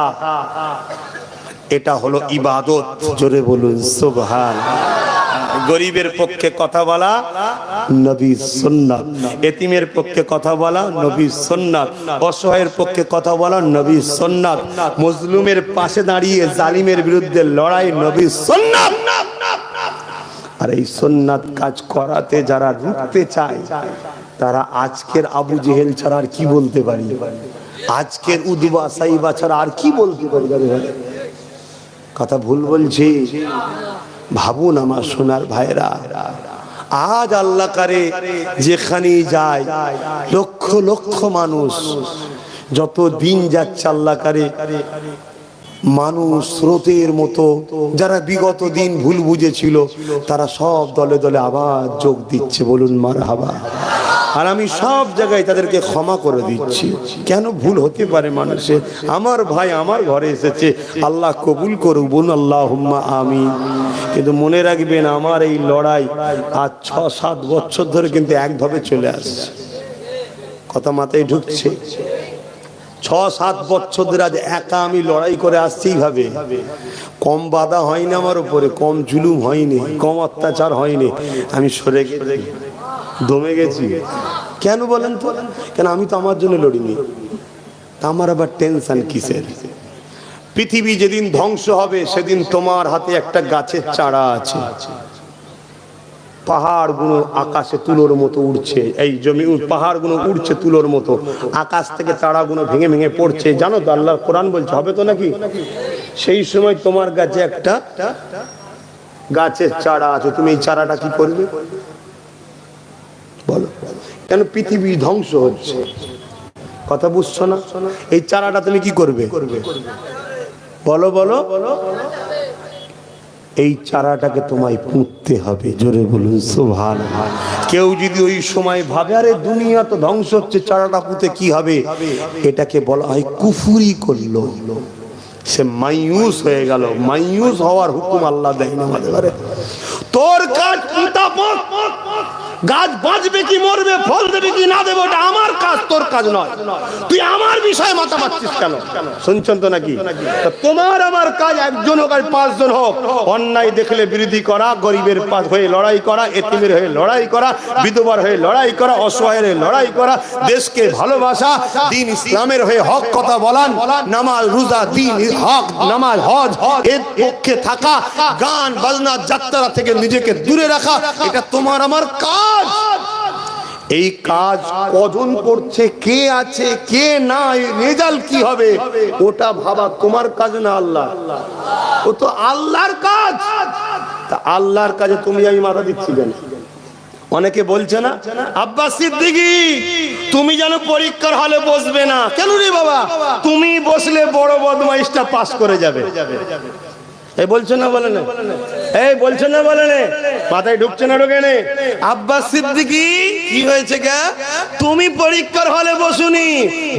এটা হলো ইবাদত। জোরে বলুন সুবহান। গরিবের পক্ষে কথা বলা নবীর সুন্নাত, এতিমের পক্ষে কথা বলা নবীর সুন্নাত, অসহায়ের পক্ষে কথা বলা নবীর সুন্নাত, মজলুমের পাশে দাঁড়িয়ে জালিমের বিরুদ্ধে লড়াই নবীর সুন্নাত। আর এই সুন্নাত কাজ করাতে যারা রুখতে চায় তারা আজকের আবু জেহেল ছাড়া আর কি বলতে পারি, আজকের উদবা সাইবা ছাড়া আর কি বলতে পারি? কথা ভুল বলছি? ভাবুন আমার সোনার ভাইরা, আজ আল্লাহ কারে যেখানেই যায় লক্ষ লক্ষ মানুষ, যত দিন যাচ্ছে আল্লাহ কারে মানুষ স্রোতের মতো যারা বিগত দিন ভুল বুঝেছিল তারা সব দলে দলে আবার যোগ দিচ্ছে। বলুন মারহাবা। আর আমি সব জায়গায় তাদেরকে ক্ষমা করে দিচ্ছি। কেন ভুল হতে পারে মানুষের? আমার ভাই আমার ঘরে এসেছে, আল্লাহ কবুল করুক, বলুন আল্লাহুম্মা আমিন। কিন্তু মনে রাখবেন আমার এই লড়াই আজ 6-7 বছর ধরে কিন্তু একভাবে চলে আসছে। কথা মাথায় ঢুকছে? 6-7 বছর ধরে আজ একা আমি লড়াই করে আসছি এইভাবে। কম বাধা হয়নি আমার উপরে, কম জুলুম হয়নি, কম অত্যাচার হয়নি। আমি সরে গেছি, দমে গেছি। কেন বলেন তো? কেন আমি তো আমার জন্য লড়িনি। আমার আবার টেনশন কিসের? পৃথিবী যেদিন ধ্বংস হবে সেদিন তোমার হাতে একটা গাছের চারা আছে। পাহাড়গুলো আকাশে তুলোর মতো উড়ছে, এই জমি পাহাড়গুলো উড়ছে তুলোর মতো, আকাশ থেকে চারাগুলো ভেঙে ভেঙে পড়ছে। জানো তো আল্লাহ কোরআন বলছে হবে তো নাকি? সেই সময় তোমার কাছে একটা গাছের চারা আছে, তুমি এই চারাটা কি করবে বলো? কেন পৃথিবী ধ্বংস হচ্ছে, কথা বুঝছো না? এই চারাটা তুমি কি করবে বলো বলো? এই চারাটাকে তোমায় পুঁততে হবে। জোরে বলুন সুবহানাল্লাহ। কেউ যদি ওই সময় ভাবে আরে দুনিয়া তো ধ্বংস হচ্ছে, চারাটা পুঁতে কি হবে, এটাকে বলা হয় কুফরি করলো, সে মাইয়ুস হয়ে গেল। মাইয়ুস হওয়ার হুকুম আল্লাহ দেয় না আমাদের। তোর কাজ পুঁতা পোঁত, গাছ বাঁচবে কি মরবে, ফল দেবে কি না দেবে ওটা আমার কাজ, তোর কাজ নয়। তুই আমার বিষয়ে মাথা মারছিস কেন? শুনছেন তো নাকি? তোমার আমার কাজ, একজন হোক আর 5 জন হোক, অন্যায় দেখলে বিরোধী করা, গরিবের পাশ হয়ে লড়াই করা, এতিমের হয়ে লড়াই করা, বিধবার হয়ে লড়াই করা, অসহায়ের হয়ে লড়াই করা, দেশকে ভালোবাসা, দিন ইসলামের হয়ে হক কথা বলান, নামাজ রোজা দিন হক নামাজ হজ এর পক্ষে থাকা, গান বাজনা যাত্রা থেকে নিজেকে দূরে রাখা, এটা তোমার আমার কাজ। এই কাজ কজন করছে, কে আছে কে নাই, রেজাল্ট কি হবে ওটা ভাবা তোমার কাজ না আল্লাহ, ও তো আল্লাহর কাজ। তা আল্লাহর কাজে তুমি আমি মাথা দিচ্ছি কেন? অনেকে বলছে না আব্বাস সিদ্দিকী তুমি যেন পরীক্ষার হলে বসবে না। কেন রে বাবা? তুমি বসলে বড় বদমাইশটা পাস করে যাবে। এই বলছে না বলে না, এই বলছে না বলে না, মাথায় ঢুকছে না ঢোকে না? আব্বাস সিদ্দিকী কি হয়েছে গে? তুমি পরীক্ষার হলে বসুনি,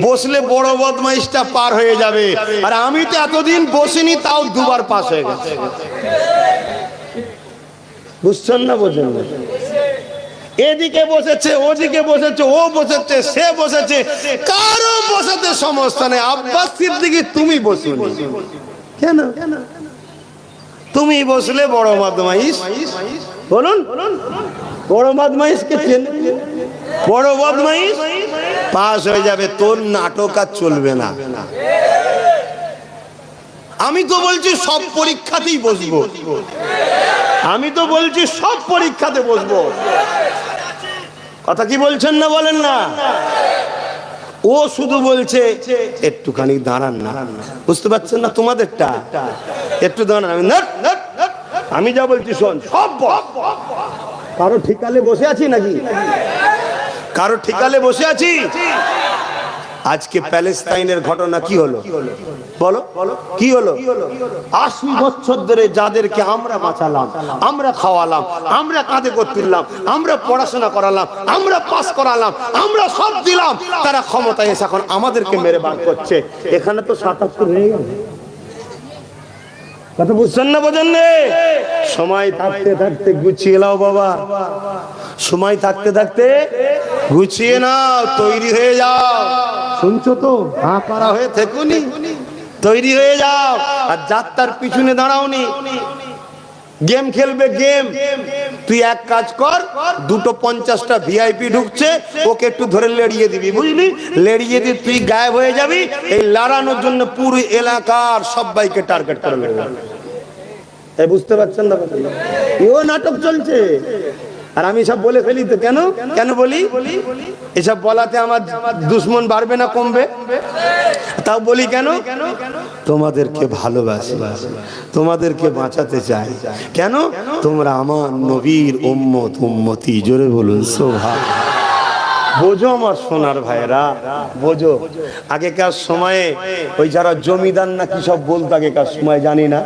বসলে বড় বদমাইশটা পার হয়ে যাবে। আর আমি তো এতদিন বসিনি, তাও 2 বার পাস হয়ে গেছে। বুঝছেন না? বোঝেন না? এদিকে বসেছে, ওদিকে বসেছে, ও বসেছে, সে বসেছে, কারো বসাতে সমস্যা নেই। আব্বাস সিদ্দিকী তুমি বসুনি কেন? তুমি বসলে বড় বদমাইশ। বলুন বড় বদমাইশকে চেনে? বড় বদমাইশ পাস হয়ে যাবে, তোর নাটক আর চলবে না। আমি তো বলছি সব পরীক্ষাতেই বসবো, আমি তো বলছি সব পরীক্ষাতে বসবো। কথা কি বলছেন না বলেন না? ও শুধু বলছে একটুখানি দাঁড়ান না, বুঝতে পারছেন না তোমাদেরটা? একটু দাঁড়ান। আমি যা বলছি শোন, সব কারো ঠিকালে বসে আছি নাকি? কারো ঠিকালে বসে আছি? আজকে প্যালেস্তাইনের ঘটনা কি হলো বলো? কি হলো? 80 বছর ধরে যাদেরকে আমরা বাঁচালাম, আমরা খাওয়ালাম, আমরা কাঁধে করে তুললাম, আমরা পড়াশোনা করালাম, আমরা পাস করালাম, আমরা সব দিলাম, তারা ক্ষমতায় এসে এখন আমাদেরকে মেরে বার করছে। এখানে তো 77 হয়ে গেল। কথা বুঝছেন না বোঝেন না? সময় থাকতে থাকতে গুছিয়ে নাও বাবা, সময় থাকতে থাকতে গুছিয়ে নাও, তৈরি হয়ে যাও। শুনছো তো? হ্যাঁ করা হয়ে থেকুনি, তৈরি হয়ে যাও। আর যাত্রার পিছনে দাঁড়াওনি, গেম খেলবে গেম। তুই এক কাজ কর, 250টা ভিআইপি ঢুকছে, ওকে একটু ধরে লেড়িয়ে দিবি, বুঝলি? লেড়িয়ে দিয়ে তুই গায়েব হয়ে যাবি। এই লড়ানোর জন্য পুরো এলাকার সবাইকে টার্গেট করে নেবে। এই বুঝতে পারছেন না? ও নাটক চলছে। আর আমি সব বলে ফেলি তো। কেন কেন বলি? এসব বলাতে আমার দুশ্মন বাড়বে না কমবে? তাও বলি কেন? তোমাদেরকে ভালোবাসি, তোমাদেরকে বাঁচাতে চাই। কেন? তোমরা আমার নবীর উম্মত, উম্মতি। জোরে বলুন সুবহান। বোঝো আমার সোনার ভাইরা, বোঝো। আগেকার সময়ে ওই যারা জমিদার না কি সব বলতো, আগেকার সময় জানি না,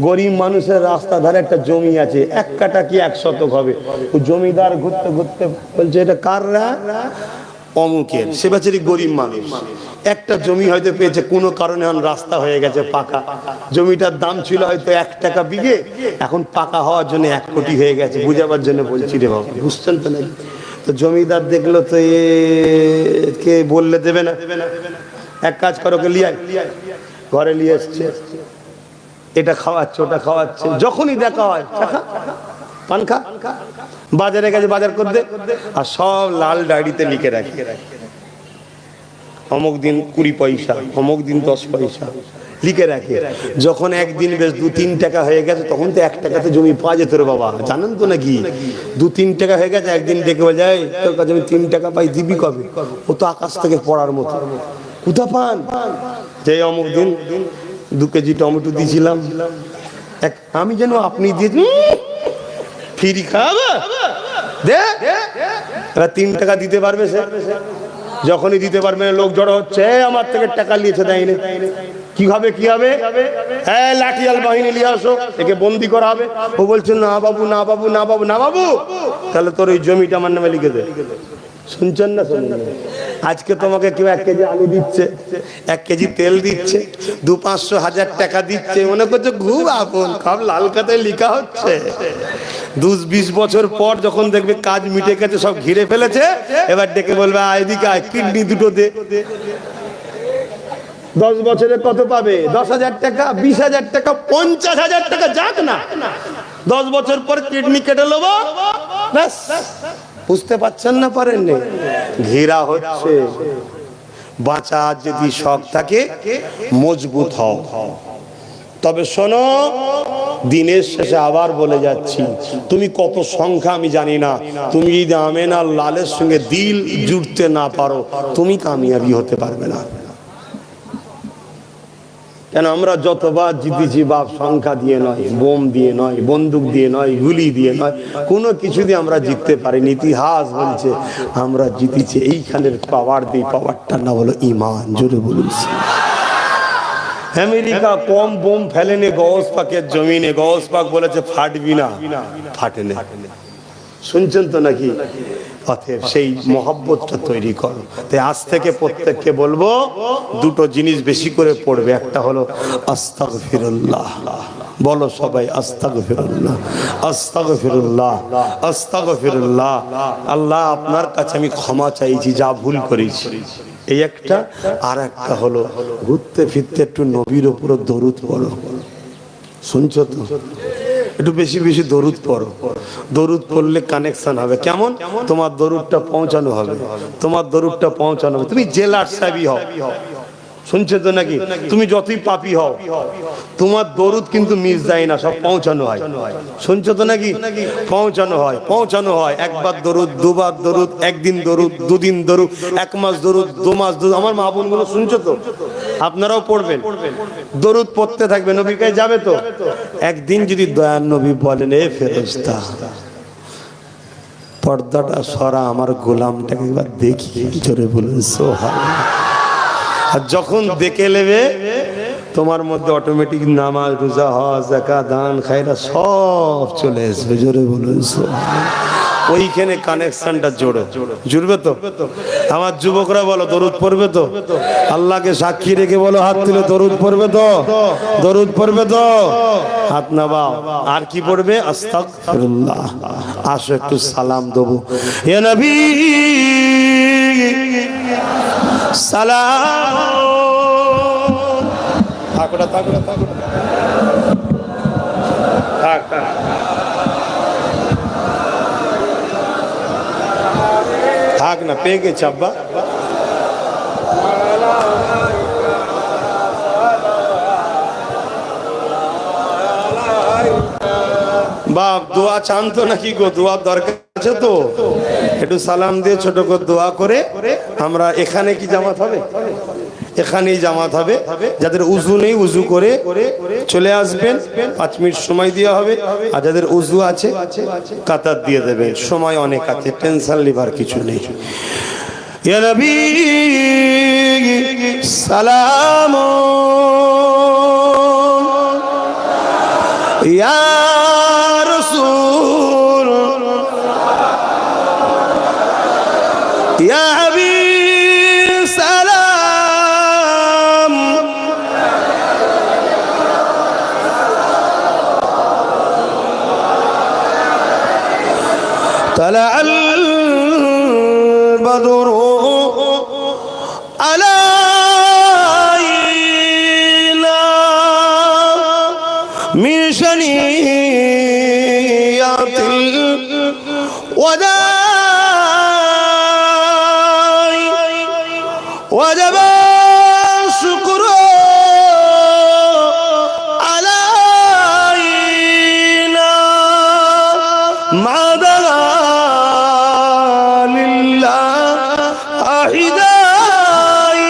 গরিব মানুষের রাস্তা ধারে একটা জমি আছে, 1 কাঠা কি 1 শতক হবে। ও জমিদার ঘুরতে ঘুরতে বলছে এটা কাররা? অমুকের। সে বেচারি গরিব মানুষ, একটা জমি হয়তো পেয়েছে, কোনো কারণে এখন রাস্তা হয়ে গেছে পাকা। জমিটার দাম ছিল হয়তো 1 টাকা বিঘে, এখন পাকা হওয়ার জন্য 1 কোটি হয়ে গেছে। বুঝাবার জন্য বলছি রে বাবা, বুঝছেন তো নাকি? তো জমিদার দেখলো তো কে বললে দেবে না। এক কাজ করো, কে লিয়ে ঘরে নিয়ে এসছে, এটা খাওয়াচ্ছে ওটা খাওয়াচ্ছে। যখনই দেখা হয় পান খা। বাজারে গেছে বাজার করতে, আর সব লাল ডায়েরিতে লিখে রাখে, অমুক দিন 20 পয়সা, অমুক দিন 10 পয়সা লিখে রাখে। যখন একদিন বেশ 2-3 টাকা হয়ে গেছে, তখন তো 1 টাকাতে জমি পাওয়া যেত রে বাবা, জানেন তো নাকি? 2-3 টাকা হয়ে গেছে, একদিন ডেকে বলে যায় তোর কাছে আমি 3 টাকা পাই, দিবি কবে? ও তো আকাশ থেকে পড়ার মতো। কোথা পান? যে অমুক দিন 2 কেজি টমেটো দিয়েছিলাম, আমি যেন আপনি দিয়েছেন, ফ্রি খাওয়াবে দে। 3 টাকা দিতে পারবে সে? যখনই দিতে পারবে লোক জড়ো হচ্ছে, আমার থেকে টাকা নিয়েছে, দেয়নি। কি হবে কি হবে? হ্যাঁ, লাঠিয়াল বাহিনী নিয়ে আসো, একে বন্দি করা হবে। ও বলছে না বাবু, না বাবু, না বাবু, না বাবু। তাহলে তোর ওই জমিটা আমার নামে লিখে দে। শুনছেন না? শুনছেন? আজকে তোমাকে কেউ 1 কেজি আলু দিচ্ছে, 1 কেজি তেল দিচ্ছে, 200-500-1000 টাকা দিচ্ছে, মনে করছে খুব আপন, সব লাল খাতায় লেখা হচ্ছে। 20 বছর পর যখন দেখবে কাজ মিটে গেছে, সব ঘিরে ফেলেছে, এবার ডেকে বলবে এদিকে আয়, কিডনি 2টো দে। 10 বছরে কত পাবে? 10,000 টাকা, 20,000 টাকা, 50,000 টাকা, যাক না। 10 বছর পর কিডনি কেটে নেবো, ব্যাস। বুঝতে পারছেন না? পারেননি? ঘেরা হচ্ছে। বাঁচার যদি শখ থাকে, মজবুত হও। তবে শোনো, দিনের শেষে আবার বলে যাচ্ছি, তুমি কত সংখ্যা আমি জানি না, তুমি যদি আমেন আর লালের সঙ্গে দিল জুড়তে না পারো, তুমি কামিয়াবি হতে পারবে না। কেন? আমরা যতবার জিতেছি বাপ, সংখ্যা দিয়ে নয়, বোম দিয়ে নয়, বন্দুক দিয়ে নয়, গুলি দিয়ে নয়, কোনো কিছু দিয়ে আমরা জিততে পারিনি। ইতিহাস বলছে আমরা জিতেছি এইখানের পাওয়ার দিয়ে। পাওয়ারটার নাম হলো ঈমান। জোরে বলুন। আমেরিকা কম বোম ফেলেনি গৌস পাকের জমিনে, গৌস পাক বলেছে ফাটবি না, ফাটেনি। শুনছেন তো নাকি? অতএব সেই মহব্বতটা তৈরি করো। তাই আজ থেকে প্রত্যেককে বলবো, 2টো জিনিস বেশি করে পড়বে। একটা হলো আস্তাগফিরুল্লাহ। বলো সবাই আস্তাগফিরুল্লাহ, আস্তাগফিরুল্লাহ, আস্তাগফিরুল্লাহ। আল্লাহ আপনার কাছে আমি ক্ষমা চাইছি যা ভুল করেছি, এই একটা। আর একটা হলো ঘুরতে ফিরতে একটু নবীর উপর দরুদ পড়ো। শুনছো তো? একটু বেশি বেশি দরুদ পড়ো। দরুদ পড়লে কানেকশন হবে। কেমন? তোমার দরুদটা পৌঁছানো হবে, তোমার দরুদটা পৌঁছানো হবে। তুমি জেলার সাহেবই হও, শুনছো তো নাকি? তুমি যতই পাপী হও, তোমার দরুদ কিন্তু মিস যায় না, সব পৌঁছানো হয়। শুনছো তো নাকি? পৌঁছানো হয়, পৌঁছানো হয়। 1 বার দরুদ, 2 বার দরুদ, 1 দিন দরুদ, 2 দিন দরুদ, 1 মাস দরুদ, 2 মাস দরুদ। আমার মা বোনগুলো শুনছো তো? আপনারাও পড়বেন, দরুদ পড়তে থাকবে। নবীর কাছে যাবে তো। একদিন যদি দয়ার নবী বলেন, এ ফেরেশতা, পর্দাটা সরা, আমার গোলামটাকে একবার দেখি। জোরে বলুন সুবহানাল্লাহ। আর যখন দেখে নেবে, তোমার মধ্যে অটোমেটিক নামাজ, রোজা, হজ, যাকাত, দান, খায়রা সব চলে আসবে। জোরে বলুন সুবহানাল্লাহ। ওইখানে কানেকশনটা জুড়বে তো? আমার যুবকরা বলো দরুদ পড়বে তো? আল্লাহকে সাক্ষী রেখে বলো, হাত তুলে, দরুদ পড়বে তো? দরুদ পড়বে তো? হাত নামাও। আর কি পড়বে? আস্তাগফিরুল্লাহ। আসো একটু সালাম দেবো। ইয়া নবী সালাম। থাক থাক না, পেয়ে গেছে আব্বা। বাপ দোয়া চান তো নাকি গো? দোয়ার দরকার আছে তো, একটু সালাম দিয়ে ছোট করে দোয়া করে আমরা এখানে কি জামাত হবে? এখানেই জামাত হবে। যাদের উজু নেই উজু করে চলে আসবেন, 5 মিনিট সময় দেওয়া হবে। আর যাদের উজু আছে কাতার দিয়ে দেবেন, সময় অনেক আছে, টেনশন লিভার কিছু নেই। ইয়া নবী সালাম, ইয়া রাসূল, ইয়া হাবিব সালাম, طلع البدر علينا من شنيعة الوداع وجب الشكر علينا مع دلال الله هداي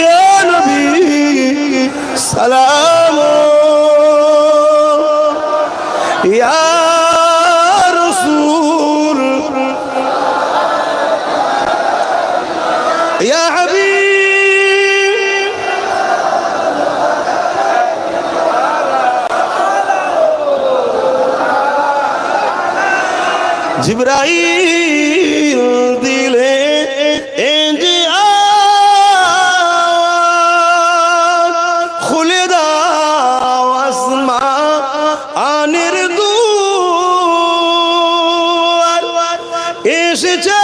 يا نبي سلام يا رسول يا حبيب জিবরাইল দিলে যে খুলে দাও আসমানের দুয়ার, এসেছে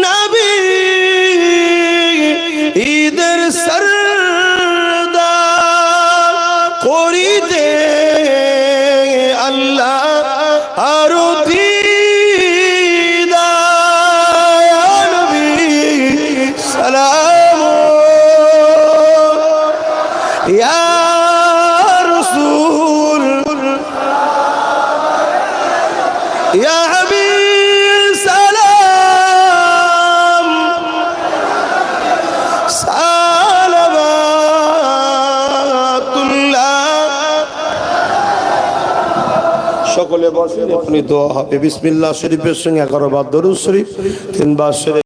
নবী ঈদের সরদার করিতে আল্লাহ আরো দিদার। ইয়া নবী সালাম, ইয়া রাসূল, ইয়া হাবিব সালাম, সালাওয়াতুল্লাহ। সকলে বসেন, আপনি দোয়া হবে। বিসমিল্লাহ শরীফের সঙ্গে 11 বার দরুদ শরীফ, 3 বার শরীফ।